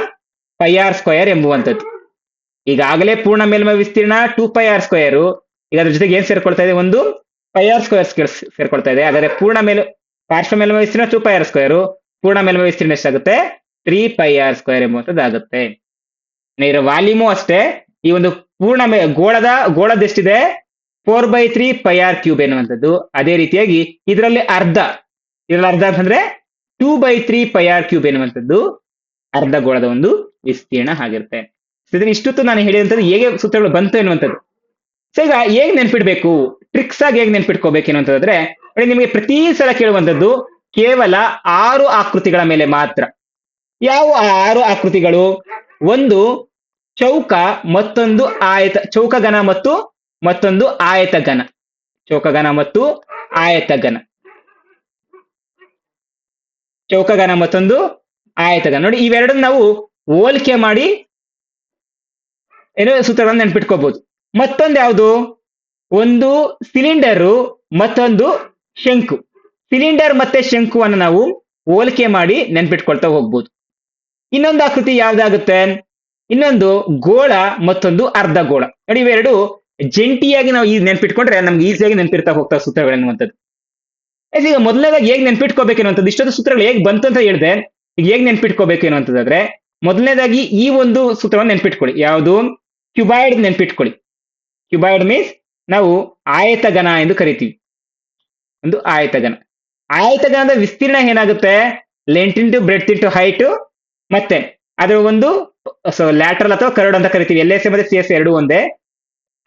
πr² ಎಂಬುವಂಥದ್ದು. ಈಗಾಗಲೇ ಪೂರ್ಣ ಮೇಲ್ಮೈ ವಿಸ್ತೀರ್ಣ 2πr². ಈಗ ಅದ್ರ ಜೊತೆಗೆ ಏನ್ ಸೇರ್ಕೊಳ್ತಾ ಇದೆ? ಒಂದು πr² ಸೇರ್ಕೊಳ್ತಾ ಇದೆ. ಹಾಗಾದ್ರೆ ಪಾರ್ಶ್ವ ಮೇಲ್ಮೈ ವಿಸ್ತೀರ್ಣ 2πr², ಪೂರ್ಣ ಮೇಲ್ಮೈ ವಿಸ್ತೀರ್ಣ ಎಷ್ಟಾಗುತ್ತೆ? 3πr² ಎಂಬುವಂಥದ್ದು ಆಗುತ್ತೆ. ಇದರ ವಾಲ್ಯೂಮು ಅಷ್ಟೇ. ಈ ಒಂದು ಪೂರ್ಣ ಗೋಳದ ಎಷ್ಟಿದೆ? 4/3 ಪೈ ಆರ್ ಕ್ಯೂಬ್ ಎನ್ನುವಂಥದ್ದು. ಅದೇ ರೀತಿಯಾಗಿ ಇದರಲ್ಲಿ ಅರ್ಧ ಅಂತಂದ್ರೆ 2/3 ಪೈ ಆರ್ ಕ್ಯೂಬ್ ಎನ್ನುವಂಥದ್ದು ಅರ್ಧ ಗೋಳದ ಒಂದು ವಿಸ್ತೀರ್ಣ ಆಗಿರುತ್ತೆ. ಇದನ್ನ ಇಷ್ಟೊತ್ತು ನಾನು ಹೇಳಿದಂಥದ್ದು ಹೇಗೆ ಸೂತ್ರಗಳು ಬಂತು ಎನ್ನುವಂಥದ್ದು. ಸೊ ಈಗ ಹೇಗೆ ನೆನ್ಪಿಡ್ಬೇಕು, ಟ್ರಿಕ್ಸ್ ಆಗಿ ಹೇಗೆ ನೆನ್ಪಿಟ್ಕೋಬೇಕು ಎನ್ನುವಂಥದ್ದರೆ ನಿಮಗೆ ಪ್ರತಿ ಸಲ ಕೇಳುವಂಥದ್ದು ಕೇವಲ 6 ಆಕೃತಿಗಳ ಮೇಲೆ ಮಾತ್ರ. ಯಾವ 6 ಆಕೃತಿಗಳು? ಒಂದು ಚೌಕ, ಮತ್ತೊಂದು ಆಯತ, ಚೌಕಘನ ಮತ್ತು ಮತ್ತೊಂದು ಆಯತಘನ. ಚೌಕಘನ ಮತ್ತು ಆಯತಘನ. ಚೌಕಘನ ಮತ್ತೊಂದು ಆಯತಘನ. ನೋಡಿ, ಇವೆರಡನ್ನು ನಾವು ಹೋಲಿಕೆ ಮಾಡಿ ಏನೋ ಸೂತ್ರಗಳನ್ನು ನೆನ್ಪಿಟ್ಕೋಬಹುದು. ಮತ್ತೊಂದು ಯಾವುದು? ಒಂದು ಸಿಲಿಂಡರು, ಮತ್ತೊಂದು ಶಂಕು. ಸಿಲಿಂಡರ್ ಮತ್ತೆ ಶಂಕುವನ್ನು ನಾವು ಹೋಲಿಕೆ ಮಾಡಿ ನೆನ್ಪಿಟ್ಕೊಳ್ತಾ ಹೋಗ್ಬೋದು. ಇನ್ನೊಂದು ಆಕೃತಿ ಯಾವ್ದಾಗುತ್ತೆ? ಇನ್ನೊಂದು ಗೋಳ, ಮತ್ತೊಂದು ಅರ್ಧ ಗೋಳ. ನೋಡಿ, ಇವೆರಡು ಜಂಟಿಯಾಗಿ ನಾವು ಈ ನೆನ್ಪಿಟ್ಕೊಂಡ್ರೆ ನಮ್ಗೆ ಈಸಿಯಾಗಿ ನೆನ್ಪಿರ್ತಾ ಹೋಗ್ತಾ ಸೂತ್ರಗಳೆನ್ನುವಂಥದ್ದು. ಈಗ ಮೊದಲನೇದಾಗಿ ಹೇಗ್ ನೆನ್ಪಿಟ್ಕೋಬೇಕು ಅನ್ನುವಂಥದ್ದು, ಇಷ್ಟೊಂದು ಸೂತ್ರಗಳು ಹೇಗ್ ಬಂತು ಅಂತ ಹೇಳಿದೆ. ಈಗ ಹೇಗ್ ನೆನ್ಪಿಟ್ಕೋಬೇಕು ಅನ್ನುವಂಥದ್ದಾದ್ರೆ, ಮೊದಲನೇದಾಗಿ ಈ ಒಂದು ಸೂತ್ರವನ್ನು ನೆನ್ಪಿಟ್ಕೊಳ್ಳಿ. ಯಾವುದು? ಕ್ಯೂಬಾಯ್ಡ್ ನೆನ್ಪಿಟ್ಕೊಳ್ಳಿ. ಕ್ಯೂಬಾಯ್ಡ್ ಮೀನ್ಸ್ ನಾವು ಆಯತಘನ ಎಂದು ಕರಿತೀವಿ. ಒಂದು ಆಯತಘನ. ಆಯತಘನದ ವಿಸ್ತೀರ್ಣ ಏನಾಗುತ್ತೆ? Length into breadth into height, ಮತ್ತೆ ಅದರ ಒಂದು ಲ್ಯಾಟ್ರಲ್ ಅಥವಾ ಕರ್ಡ್ ಅಂತ ಕರಿತೀವಿ. ಎಲ್ ಎಸ್ ಮತ್ತೆ ಸಿ ಎಸ್ ಎರಡು ಒಂದೇ,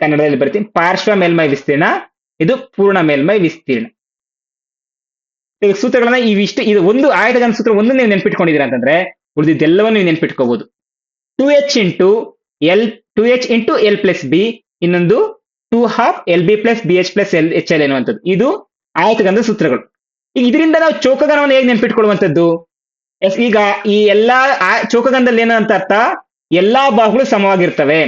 ಕನ್ನಡದಲ್ಲಿ ಬರ್ತೀನಿ. ಪಾರ್ಶ್ವ ಮೇಲ್ಮೈ ವಿಸ್ತೀರ್ಣ, ಇದು ಪೂರ್ಣ ಮೇಲ್ಮೈ ವಿಸ್ತೀರ್ಣ. ಈಗ ಸೂತ್ರಗಳನ್ನ ಇವಿಷ್ಟು, ಇದು ಒಂದು ಆಯತಘನ ಸೂತ್ರ ಒಂದು ನೀವು ನೆನ್ಪಿಟ್ಕೊಂಡಿದ್ದೀರಾ ಅಂತಂದ್ರೆ ಉಳಿದಿದ್ದೆಲ್ಲವನ್ನು ನೀವು ನೆನ್ಪಿಟ್ಕೋಬಹುದು. 2h into L, 2h into L plus B, ಇನ್ನೊಂದು 2 L B plus B H plus L H L ಎನ್ನುವಂಥದ್ದು, ಇದು ಆಯತಘನದ ಸೂತ್ರಗಳು. ಈಗ ಇದರಿಂದ ನಾವು ಚೌಕಘನವನ್ನು ಹೇಗೆ ನೆನ್ಪಿಟ್ಕೊಳ್ಳುವಂಥದ್ದು? ಈಗ ಈ ಎಲ್ಲಾ ಚೌಕಘನದಲ್ಲಿ ಏನು ಅಂತ ಅರ್ಥ? ಎಲ್ಲಾ ಬಾಹುಗಳು ಸಮವಾಗಿರ್ತವೆ.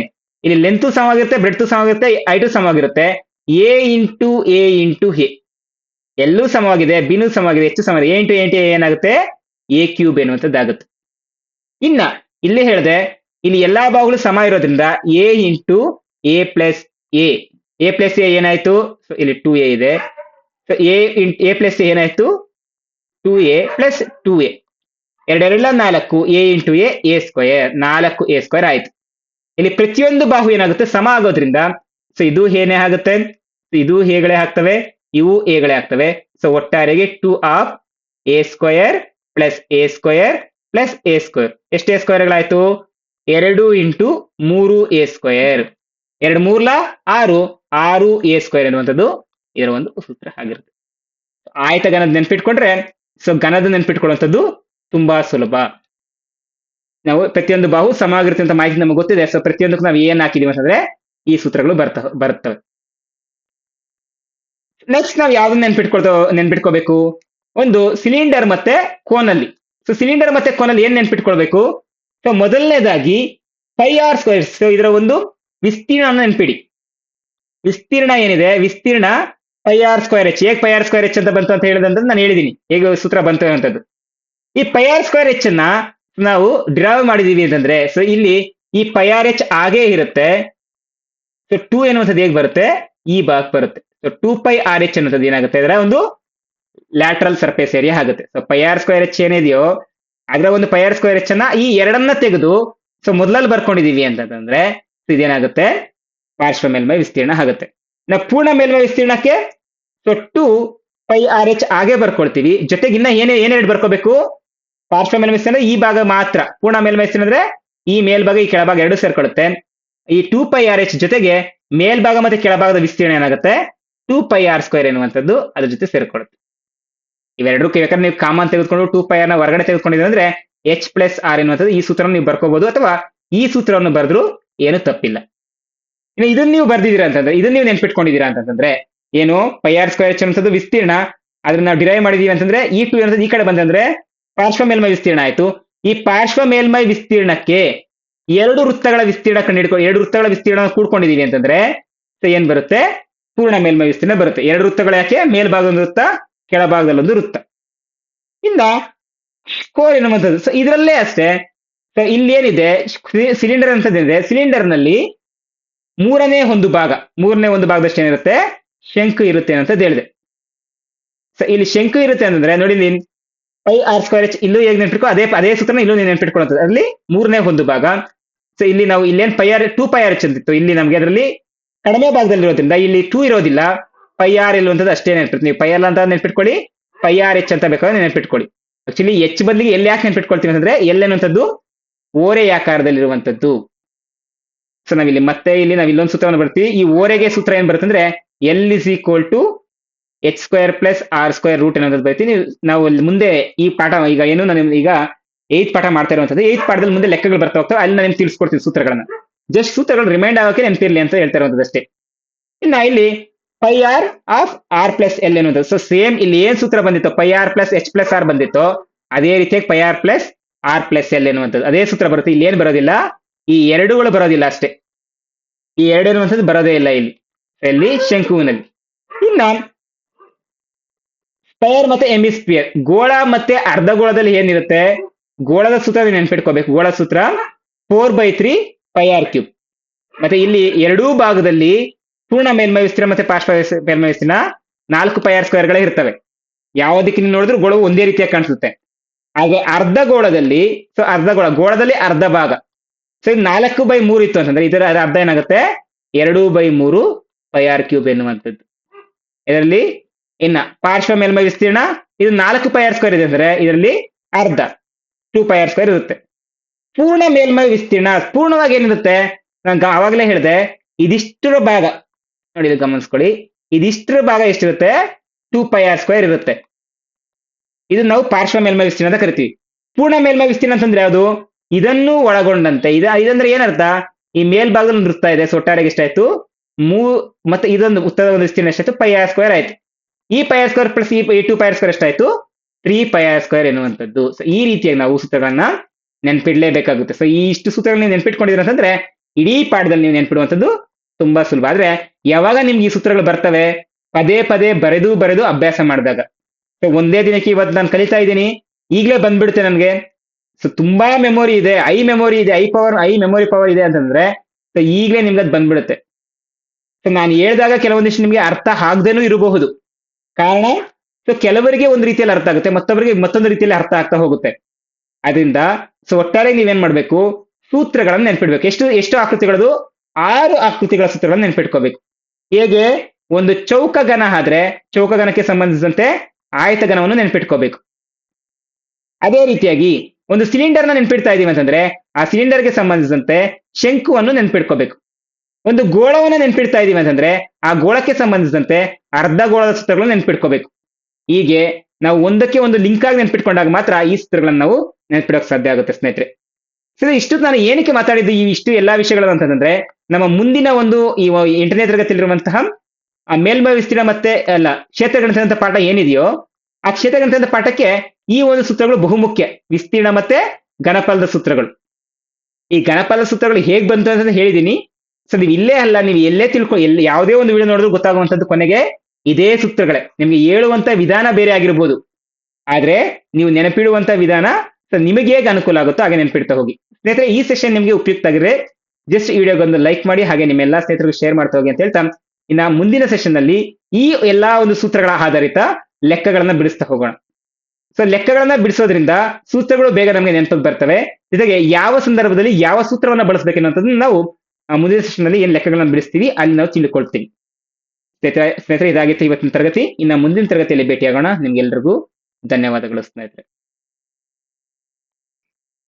ಇಲ್ಲಿ ಲೆಂತ್ ಸಮವಾಗಿರುತ್ತೆ, ಬ್ರೆಡ್ತ್ ಸಮವಾಗಿರುತ್ತೆ, ಹೈಟ್ ಸಮವಾಗಿರುತ್ತೆ. ಎ ಇಂಟು ಎ ಎಲ್ಲೂ ಸಮವಾಗಿದೆ, ಬಿನೂ ಸಮವಾಗಿದೆ, ಹೆಚ್ಚು ಸಮವಾಗಿದೆ. ಎ ಇಂಟು ಏನಾಗುತ್ತೆ? ಎ ಕ್ಯೂಬ್ ಎನ್ನುವಂಥದ್ದಾಗುತ್ತೆ. ಇನ್ನ ಇಲ್ಲಿ ಹೇಳಿದೆ, ಇಲ್ಲಿ ಎಲ್ಲಾ ಬಾಹುಗಳು ಸಮ ಇರೋದ್ರಿಂದ A into A plus A plus A ಏನಾಯ್ತು? ಇಲ್ಲಿ 2a ಇದೆ. ಎ ಪ್ಲಸ್ ಎ ಏನಾಯ್ತು? 2a ಪ್ಲಸ್ 2a, ಎರಡೆರಡ 4, A into A square, 4a² ಆಯ್ತು. ಇಲ್ಲಿ ಪ್ರತಿಯೊಂದು ಬಾಹು ಏನಾಗುತ್ತೆ? ಸಮ ಆಗೋದ್ರಿಂದ ಸೊ ಇದು ಏನೇ ಆಗುತ್ತೆ, ಇದು ಹೇಗಳೇ ಆಗ್ತವೆ, ಇವು ಎಗಳೇ ಆಗ್ತವೆ. ಸೊ ಒಟ್ಟಾರೆಗೆ 2 ಪ್ಲಸ್ ಎ ಸ್ಕ್ವಯರ್. ಎಷ್ಟು ಎ ಸ್ಕ್ವಯರ್ಗಳಾಯ್ತು? 2 ಇಂಟು 3a². 2 3 6a² ಎನ್ನುವಂಥದ್ದು ಇದರ ಒಂದು ಸೂತ್ರ ಆಗಿರುತ್ತೆ. ಆಯತಘನದ ನೆನ್ಪಿಟ್ಕೊಂಡ್ರೆ ಸೊ ಘನದ ನೆನ್ಪಿಟ್ಕೊಳ್ಳುವಂಥದ್ದು ತುಂಬಾ ಸುಲಭ. ನಾವು ಪ್ರತಿಯೊಂದು ಬಾಹು ಸಮ ಆಗಿರುತ್ತೆ ಅಂತ ಮಾಹಿತಿ ನಮಗೆ ಗೊತ್ತಿದೆ. ಸೊ ಪ್ರತಿಯೊಂದಕ್ಕೂ ನಾವು ಏನ್ ಹಾಕಿದೀವಿ ಅಂತಂದ್ರೆ ಈ ಸೂತ್ರಗಳು ಬರ್ತವೆ. ನೆಕ್ಸ್ಟ್ ನಾವು ಯಾವ್ದನ್ನ ನೆನ್ಪಿಟ್ಕೋಬೇಕು? ಒಂದು ಸಿಲಿಂಡರ್ ಮತ್ತೆ ಕೋನಲ್ಲಿ. ಸೊ ಸಿಲಿಂಡರ್ ಮತ್ತೆ ಕೋನಲ್ಲಿ ಏನ್ ನೆನ್ಪಿಟ್ಕೊಳ್ಬೇಕು? ಸೊ ಮೊದಲನೇದಾಗಿ πr². ಸೊ ಇದರ ಒಂದು ವಿಸ್ತೀರ್ಣ ನೆನ್ಪಿಡಿ. ವಿಸ್ತೀರ್ಣ ಏನಿದೆ, ವಿಸ್ತೀರ್ಣ πr²h. ಹೇಗೆ πr²h ಅಂತ ಬಂತು ಅಂತ ಹೇಳಿದಂದ್ರೆ ನಾನು ಹೇಳಿದೀನಿ ಹೇಗೆ ಸೂತ್ರ ಬಂತು ಅಂತದ್ದು. ಈ πr²h ಅನ್ನ ನಾವು ಡಿರೈವ್ ಮಾಡಿದೀವಿ ಅಂತಂದ್ರೆ, ಸೊ ಇಲ್ಲಿ ಈ πrh ಆಗೇ ಇರುತ್ತೆ. ಸೊ 2 ಎನ್ನುವಂಥದ್ದು ಹೇಗೆ ಬರುತ್ತೆ? ಈ ಭಾಗ ಬರುತ್ತೆ. ಸೊ 2πrh ಅನ್ನುವಂಥದ್ದು ಏನಾಗುತ್ತೆ? ಇದರ ಒಂದು ಲ್ಯಾಟ್ರಲ್ ಸರ್ಫೇಸ್ ಏರಿಯಾ ಆಗುತ್ತೆ. ಸೊ πr²h ಏನಿದೆಯೋ ಅದರ ಒಂದು πr²h ಅನ್ನ ಈ ಎರಡನ್ನ ತೆಗೆದು ಸೊ ಮೊದಲಲ್ಲಿ ಬರ್ಕೊಂಡಿದೀವಿ ಅಂತಂದ್ರೆ ಇದೇನಾಗುತ್ತೆ? ಪಾರ್ಶ್ವ ಮೇಲ್ಮೈ ವಿಸ್ತೀರ್ಣ ಆಗುತ್ತೆ. ನಾವು ಪೂರ್ಣ ಮೇಲ್ಮೈ ವಿಸ್ತೀರ್ಣಕ್ಕೆ ಸೊ 2πrh ಆಗೇ ಬರ್ಕೊಳ್ತೀವಿ. ಜೊತೆಗೆ ಇನ್ನ ಏನೇನು ಬರ್ಕೋಬೇಕು? ಪಾರ್ಶ್ವ ಮೇಲ್ಮೈ ವಿಸ್ತೀರ್ಣ ಈ ಭಾಗ ಮಾತ್ರ. ಪೂರ್ಣ ಮೇಲ್ಮೈ ವಿಸ್ತೀರ್ಣ ಅಂದ್ರೆ ಈ ಮೇಲ್ಭಾಗ ಈ ಕೆಳಭಾಗ ಎರಡು ಸೇರ್ಕೊಳ್ಳುತ್ತೆ. ಈ 2πrh ಜೊತೆಗೆ ಮೇಲ್ಭಾಗ ಮತ್ತೆ ಕೆಳಭಾಗದ ವಿಸ್ತೀರ್ಣ ಏನಾಗುತ್ತೆ? 2πr² ಎನ್ನುವಂಥದ್ದು ಅದ್ರ ಜೊತೆ ಸೇರ್ಕೊಳ್ಳುತ್ತೆ. ಇವೆರಡೂ ಬೇಕಾದ್ರೆ ನೀವು ಕಾಮನ್ ತೆಗೆದುಕೊಂಡು 2πr ನ ಹೊರಗಡೆ ತೆಗೆದುಕೊಂಡಿದ್ರೆ ಅಂದ್ರೆ h ಪ್ಲಸ್ r ಎನ್ನುವಂಥದ್ದು ಈ ಸೂತ್ರವನ್ನು ನೀವು ಬರ್ಕೋಬಹುದು, ಅಥವಾ ಈ ಸೂತ್ರವನ್ನು ಬರೆದ್ರು ಏನು ತಪ್ಪಿಲ್ಲ. ಇನ್ನು ಇದನ್ನ ನೀವು ಬರ್ದಿದ್ದೀರಾ ಅಂತಂದ್ರೆ, ಇದನ್ನ ನೀವು ನೆನ್ಪಿಟ್ಕೊಂಡಿದ್ದೀರಾ ಅಂತಂದ್ರೆ ಏನು? πr²h ಅನ್ನುವಂಥದ್ದು ವಿಸ್ತೀರ್ಣ, ಅದನ್ನ ನಾವು ಡಿರೈವ್ ಮಾಡಿದೀವಿ ಅಂತಂದ್ರೆ ಈ 2 ಅನ್ನೋದು ಈ ಕಡೆ ಬಂದಂದ್ರೆ ಪಾರ್ಶ್ವ ಮೇಲ್ಮೈ ವಿಸ್ತೀರ್ಣ ಆಯ್ತು. ಈ ಪಾರ್ಶ್ವ ಮೇಲ್ಮೈ ವಿಸ್ತೀರ್ಣಕ್ಕೆ ಎರಡು ವೃತ್ತಗಳ ವಿಸ್ತೀರ್ಣ ಎರಡು ವೃತ್ತಗಳ ವಿಸ್ತೀರ್ಣ ಕೂಡ್ಕೊಂಡಿದೀವಿ ಅಂತಂದ್ರೆ ಸೊ ಏನ್ ಬರುತ್ತೆ? ಪೂರ್ಣ ಮೇಲ್ಮೈ ವಿಸ್ತೀರ್ಣ ಬರುತ್ತೆ. ಎರಡು ವೃತ್ತಗಳು ಯಾಕೆ? ಮೇಲ್ಭಾಗದ ಒಂದು ವೃತ್ತ, ಕೆಳಭಾಗದಲ್ಲಿ ಒಂದು ವೃತ್ತ. ಇನ್ನ ಕೋರ್ ಎನ್ನುವಂಥದ್ದು ಸೊ ಇದರಲ್ಲೇ ಅಷ್ಟೇ. ಸೊ ಇಲ್ಲಿ ಏನಿದೆ, ಸಿಲಿಂಡರ್ ಅಂತಂದ್ರೆ ಸಿಲಿಂಡರ್ ನಲ್ಲಿ ಮೂರನೇ ಒಂದು ಭಾಗದಷ್ಟು ಏನಿರುತ್ತೆ? ಶಂಕು ಇರುತ್ತೆ ಅಂತ ಹೇಳಿದೆ. ಸೊ ಇಲ್ಲಿ ಶಂಕು ಇರುತ್ತೆ ಅಂತಂದ್ರೆ ನೋಡಿ, ಇಲ್ಲಿ πr²h ಇಲ್ಲೂ ಹೇಗೆ ನೆನ್ಪಿಟ್ಕೋ ಅದೇ ಸೂತ್ರನ ಇಲ್ಲೂ ನೆನ್ಪಿಟ್ಕೊಳ್ಳುತ್ತದೆ. ಅಲ್ಲಿ ಮೂರನೇ ಒಂದು ಭಾಗ. ಸೊ ಇಲ್ಲಿ ನಾವು ಇಲ್ಲೇನ್ 2πrh ಅಂತಿತ್ತು, ಇಲ್ಲಿ ನಮ್ಗೆ ಅದರಲ್ಲಿ ಕಡಿಮೆ ಭಾಗದಲ್ಲಿ ಇರೋದ್ರಿಂದ ಇಲ್ಲಿ 2 ಇರೋದಿಲ್ಲ, πr ಇರುವಂತದ್ದು ಅಷ್ಟೇ ನೆನ್ಪಿಟ್ಟು. ನೀವು πr ಅಂತ ನೆನ್ಪಿಟ್ಕೊಳ್ಳಿ, πrh ಅಂತ ಬೇಕಾದ್ರೆ ನೆನ್ಪಿಟ್ಕೊಳ್ಳಿ. ಆಕ್ಚುಲಿ h ಬದಲಿಗೆ ಎಲ್ಲಿ ಯಾಕೆ ನೆನ್ಪಿಟ್ಕೊಳ್ತೀವಿ ಅಂತಂದ್ರೆ ಎಲ್ ಅನ್ನುವಂಥದ್ದು ಓರೆ ಆಕಾರದಲ್ಲಿರುವಂತದ್ದು. ಸೊ ನಾವಿಲ್ಲಿ ಮತ್ತೆ ಇಲ್ಲಿ ನಾವು ಇಲ್ಲೊಂದು ಸೂತ್ರವನ್ನು ಬರ್ತೀವಿ. ಈ ಓರೆಗೆ ಸೂತ್ರ ಏನ್ ಬರುತ್ತೆ ಅಂದ್ರೆ L = h² plus r² root ಅನ್ನೋದು ಬರ್ತೀವಿ. ನಾವು ಮುಂದೆ ಈ ಪಾಠ ಈಗ ಏನು ನಾನು ಈಗ 8th ಪಾಠ ಮಾಡ್ತಾ ಇರುವಂತದ್ದು. 8th ಪಾಠದಲ್ಲಿ ಮುಂದೆ ಲೆಕ್ಕಗಳು ಬರ್ತಾ ಹೋಗ್ತಾವೆ, ಅಲ್ಲಿ ನಾನು ನಿಮ್ಗೆ ತಿಳಿಸ್ಕೊಡ್ತೀನಿ ಸೂತ್ರಗಳನ್ನ. ಜಸ್ಟ್ ಸೂತ್ರಗಳು ರಿಮೈಂಡ್ ಆಗೋಕೆ ನೆನಪಿರ್ಲಿ ಅಂತ ಹೇಳ್ತಾ ಇರುವಂತದ್ದು ಅಷ್ಟೇ. ಇನ್ನ ಇಲ್ಲಿ πr of r plus L ಎನ್ನುವುದು ಸೊ ಸೇಮ್ ಇಲ್ಲಿ ಏನ್ ಸೂತ್ರ ಬಂದಿತ್ತು πr plus h plus r ಬಂದಿತ್ತು, ಅದೇ ರೀತಿಯಾಗಿ πr plus r plus L ಎನ್ನುವಂಥದ್ದು ಅದೇ ಸೂತ್ರ ಬರುತ್ತೆ. ಇಲ್ಲಿ ಏನ್ ಬರೋದಿಲ್ಲ, ಈ ಎರಡುಗಳು ಬರೋದಿಲ್ಲ ಅಷ್ಟೇ. ಈ ಎರಡು ಎನ್ನುವಂಥದ್ದು ಬರೋದೇ ಇಲ್ಲ ಇಲ್ಲಿ ಶಂಕುವಿನಲ್ಲಿ. ಇನ್ನ ಸ್ಪೈರ್ ಮತ್ತೆ ಎಮಿಸ್ಪಿಯರ್, ಗೋಳ ಮತ್ತೆ ಅರ್ಧಗೋಳದಲ್ಲಿ ಏನಿರುತ್ತೆ? ಗೋಳದ ಸೂತ್ರ ನೆನ್ಪಿಟ್ಕೋಬೇಕು. ಗೋಳ ಸೂತ್ರ 4/3 πr³. ಮತ್ತೆ ಇಲ್ಲಿ ಎರಡೂ ಭಾಗದಲ್ಲಿ ಪೂರ್ಣ ಮೇಲ್ಮೈ ವಿಸ್ತೀರ್ಣ ಮತ್ತೆ ಪಾರ್ಶ್ವ ಮೇಲ್ಮೈ ವಿಸ್ತೀರ್ಣ 4 πr² ಇರ್ತವೆ. ಯಾವ ದಿಕ್ಕಿನ ನೋಡಿದ್ರು ಗೋಳವು ಒಂದೇ ರೀತಿಯಾಗಿ ಕಾಣಿಸುತ್ತೆ. ಹಾಗೆ ಅರ್ಧ ಗೋಳದಲ್ಲಿ, ಸೊ ಅರ್ಧ ಗೋಳದಲ್ಲಿ ಅರ್ಧ ಭಾಗ. ಸೊ ಇದು 4/3 ಇತ್ತು ಅಂತಂದ್ರೆ ಇದರ ಅರ್ಧ ಏನಾಗುತ್ತೆ 2/3 ಪೈ ಆರ್ ಕ್ಯೂಬ್ ಎನ್ನುವಂಥದ್ದು. ಇದರಲ್ಲಿ ಇನ್ನ ಪಾರ್ಶ್ವ ಮೇಲ್ಮೈ ವಿಸ್ತೀರ್ಣ ಇದು 4 ಪೈ ಆರ್ ಸ್ಕ್ವೇರ್ ಇದೆ ಅಂದ್ರೆ ಇದರಲ್ಲಿ ಅರ್ಧ 2 ಪೈ ಆರ್ ಸ್ಕ್ವೇರ್ ಇರುತ್ತೆ. ಪೂರ್ಣ ಮೇಲ್ಮೈ ವಿಸ್ತೀರ್ಣ ಪೂರ್ಣವಾಗಿ ಏನಿರುತ್ತೆ, ನಾನು ಆವಾಗಲೇ ಹೇಳಿದೆ ಇದಿಷ್ಟರ ಭಾಗ ನೋಡಿ, ಇದು ಗಮನಿಸ್ಕೊಳ್ಳಿ, ಇದಿಷ್ಟರ ಭಾಗ ಎಷ್ಟಿರುತ್ತೆ 2 ಪೈ ಆರ್ ಸ್ಕ್ವೇರ್ ಇರುತ್ತೆ. ಇದು ನಾವು ಪಾರ್ಶ್ವ ಮೇಲ್ಮೈ ವಿಸ್ತೀರ್ಣ ಅಂತ ಕರಿತೀವಿ. ಪೂರ್ಣ ಮೇಲ್ಮೈ ವಿಸ್ತೀರ್ಣ ಅಂತಂದ್ರೆ ಯಾವುದು, ಇದನ್ನು ಒಳಗೊಂಡಂತೆ ಇದಂದ್ರೆ ಏನರ್ಥ, ಈ ಮೇಲ್ಭಾಗದಲ್ಲಿ ಒಂದು ವೃತ್ತ ಇದೆ, ಸೊ ಒಟ್ಟಾರೆಗೆ ಎಷ್ಟಾಯ್ತು ಮತ್ತೆ ಇದೊಂದು ಉತ್ತರದ ಒಂದು ವಿಸ್ತೀರ್ಣ ಎಷ್ಟಾಯ್ತು ಪೈ ಆರ್ ಸ್ಕ್ವೇರ್ ಆಯ್ತು. ಈ ಪೈ ಆರ್ ಸ್ಕ್ವೇರ್ ಪ್ಲಸ್ ಈ 2 ಪೈ ಆರ್ ಸ್ಕ್ವೇರ್ ಎಷ್ಟಾಯ್ತು 3 ಪೈ ಆರ್ ಸ್ಕ್ವೇರ್ ಎನ್ನುವಂಥದ್ದು. ಸೊ ಈ ರೀತಿಯಾಗಿ ನಾವು ಸೂತ್ರಗಳನ್ನ ನೆನ್ಪಿಡ್ಲೇಬೇಕಾಗುತ್ತೆ. ಸೊ ಈ ಇಷ್ಟು ಸೂತ್ರಗಳನ್ನ ನೆನ್ಪಿಟ್ಕೊಂಡಿದ್ರೆ ಅಂತಂದ್ರೆ ಇಡೀ ಪಾಠದಲ್ಲಿ ನೀವು ನೆನ್ಪಿಡುವಂಥದ್ದು ತುಂಬಾ ಸುಲಭ. ಆದ್ರೆ ಯಾವಾಗ ನಿಮ್ಗೆ ಈ ಸೂತ್ರಗಳು ಬರ್ತವೆ, ಪದೇ ಪದೇ ಬರೆದು ಅಭ್ಯಾಸ ಮಾಡಿದಾಗ. ಸೊ ಒಂದೇ ದಿನಕ್ಕೆ ಇವತ್ತು ನಾನು ಕಲಿತಾ ಇದ್ದೀನಿ, ಈಗಲೇ ಬಂದ್ಬಿಡುತ್ತೆ ನನಗೆ. ಸೊ ತುಂಬಾ ಮೆಮೊರಿ ಇದೆ, ಐ ಮೆಮೊರಿ ಪವರ್ ಇದೆ ಅಂತಂದ್ರೆ ಸೊ ಈಗಲೇ ನಿಮ್ಗೆ ಅದು ಬಂದ್ಬಿಡುತ್ತೆ. ಸೊ ನಾನು ಹೇಳಿದಾಗ ಕೆಲವೊಂದಿಷ್ಟು ನಿಮ್ಗೆ ಅರ್ಥ ಆಗದೇನೂ ಇರಬಹುದು. ಕಾರಣ ಸೊ ಕೆಲವರಿಗೆ ಒಂದು ರೀತಿಯಲ್ಲಿ ಅರ್ಥ ಆಗುತ್ತೆ, ಮತ್ತೊಬ್ಬರಿಗೆ ಮತ್ತೊಂದು ರೀತಿಯಲ್ಲಿ ಅರ್ಥ ಆಗ್ತಾ ಹೋಗುತ್ತೆ. ಅದರಿಂದ ಸೊ ಒಟ್ಟಾರೆ ನೀವೇನ್ ಮಾಡ್ಬೇಕು, ಸೂತ್ರಗಳನ್ನ ನೆನ್ಪಿಡ್ಬೇಕು. ಎಷ್ಟು ಆಕೃತಿಗಳದು 6 ಆಕೃತಿಗಳ ಸೂತ್ರಗಳನ್ನ ನೆನ್ಪಿಟ್ಕೋಬೇಕು. ಹೇಗೆ, ಒಂದು ಚೌಕಘನ ಆದ್ರೆ ಚೌಕಘನಕ್ಕೆ ಸಂಬಂಧಿಸಿದಂತೆ ಆಯತಘನವನ್ನು ನೆನ್ಪಿಟ್ಕೋಬೇಕು. ಅದೇ ರೀತಿಯಾಗಿ ಒಂದು ಸಿಲಿಂಡರ್ನ ನೆನ್ಪಿಡ್ತಾ ಇದೀವಿ ಅಂತಂದ್ರೆ ಆ ಸಿಲಿಂಡರ್ಗೆ ಸಂಬಂಧಿಸಿದಂತೆ ಶಂಕುವನ್ನು ನೆನ್ಪಿಟ್ಕೋಬೇಕು. ಒಂದು ಗೋಳವನ್ನ ನೆನ್ಪಿಡ್ತಾ ಇದೀವಿ ಅಂತಂದ್ರೆ ಆ ಗೋಳಕ್ಕೆ ಸಂಬಂಧಿಸಿದಂತೆ ಅರ್ಧ ಗೋಳದ ಸೂತ್ರಗಳನ್ನು ನೆನ್ಪಿಟ್ಕೋಬೇಕು. ಹೀಗೆ ನಾವು ಒಂದಕ್ಕೆ ಒಂದು ಲಿಂಕ್ ಆಗಿ ನೆನ್ಪಿಟ್ಕೊಂಡಾಗ ಮಾತ್ರ ಈ ಸೂತ್ರಗಳನ್ನ ನಾವು ನೆನ್ಪಿಡೋಕೆ ಸಾಧ್ಯ ಆಗುತ್ತೆ ಸ್ನೇಹಿತರೆ. ಸೊ ಇಷ್ಟು ನಾನು ಏನಕ್ಕೆ ಮಾತಾಡಿದ್ದು ಈ ಇಷ್ಟು ಎಲ್ಲಾ ವಿಷಯಗಳು ಅಂತಂದ್ರೆ ನಮ್ಮ ಮುಂದಿನ ಒಂದು ಈ 8ನೇ ತರಗತಿಯಲ್ಲಿರುವಂತಹ ಆ ಮೇಲ್ಮೈ ವಿಸ್ತೀರ್ಣ ಮತ್ತೆ ಕ್ಷೇತ್ರಗಣಿತ ಪಾಠ ಏನಿದೆಯೋ ಆ ಕ್ಷೇತ್ರಗಣಿತ ಪಾಠಕ್ಕೆ ಈ ಒಂದು ಸೂತ್ರಗಳು ಬಹುಮುಖ್ಯ. ವಿಸ್ತೀರ್ಣ ಮತ್ತೆ ಘನಫಲದ ಸೂತ್ರಗಳು. ಈ ಘನಫಲದ ಸೂತ್ರಗಳು ಹೇಗ್ ಬಂತು ಅಂತ ಹೇಳಿದೀನಿ. ಸೊ ನೀವು ಇಲ್ಲೇ ಅಲ್ಲ, ನೀವು ಎಲ್ಲೇ ಯಾವುದೇ ಒಂದು ವಿಡಿಯೋ ನೋಡಿದ್ರು ಗೊತ್ತಾಗುವಂತದ್ದು ಕೊನೆಗೆ ಇದೇ ಸೂತ್ರಗಳೇ. ನಿಮ್ಗೆ ಹೇಳುವಂತ ವಿಧಾನ ಬೇರೆ ಆಗಿರ್ಬೋದು, ಆದ್ರೆ ನೀವು ನೆನಪಿಡುವಂತ ವಿಧಾನ ನಿಮಗೆ ಹೇಗೆ ಅನುಕೂಲ ಆಗುತ್ತೋ ಹಾಗೆ ನೆನಪಿಡ್ತಾ ಹೋಗಿ. ಸ್ನೇಹಿತರೆ, ಈ ಸೆಷನ್ ನಿಮ್ಗೆ ಉಪಯುಕ್ತ ಆಗಿದ್ರೆ ಜಸ್ಟ್ ಈ ವಿಡಿಯೋಗೊಂದು ಲೈಕ್ ಮಾಡಿ, ಹಾಗೆ ನಿಮ್ಮ ಎಲ್ಲಾ ಸ್ನೇಹಿತರಿಗೆ ಶೇರ್ ಮಾಡ್ತಾ ಹೋಗಿ ಅಂತ ಹೇಳ್ತಾ, ಇನ್ನ ಮುಂದಿನ ಸೆಷನ್ ನಲ್ಲಿ ಈ ಎಲ್ಲಾ ಒಂದು ಸೂತ್ರಗಳ ಆಧಾರಿತ ಲೆಕ್ಕಗಳನ್ನ ಬಿಡಿಸ್ತಾ ಹೋಗೋಣ. ಸೊ ಲೆಕ್ಕಗಳನ್ನ ಬಿಡಿಸೋದ್ರಿಂದ ಸೂತ್ರಗಳು ಬೇಗ ನಮಗೆ ನೆನಪಿಗೆ ಬರ್ತವೆ. ಜೊತೆಗೆ ಯಾವ ಸಂದರ್ಭದಲ್ಲಿ ಯಾವ ಸೂತ್ರವನ್ನ ಬಳಸಬೇಕೆನ್ನುವಂಥದ್ದನ್ನ ನಾವು ಮುಂದಿನ ಸೆಷನ್ ನಲ್ಲಿ ಏನ್ ಲೆಕ್ಕಗಳನ್ನ ಬಿಡಿಸ್ತೀವಿ ಅಲ್ಲಿ ನಾವು ತಿಳ್ಕೊಳ್ತೀವಿ. ಸ್ನೇಹಿತರೆ, ಇದಾಗಿತ್ತು ಇವತ್ತಿನ ತರಗತಿ. ಇನ್ನ ಮುಂದಿನ ತರಗತಿಯಲ್ಲಿ ಭೇಟಿಯಾಗೋಣ. ನಿಮ್ಗೆಲ್ರಿಗೂ ಧನ್ಯವಾದಗಳು ಸ್ನೇಹಿತರೆ.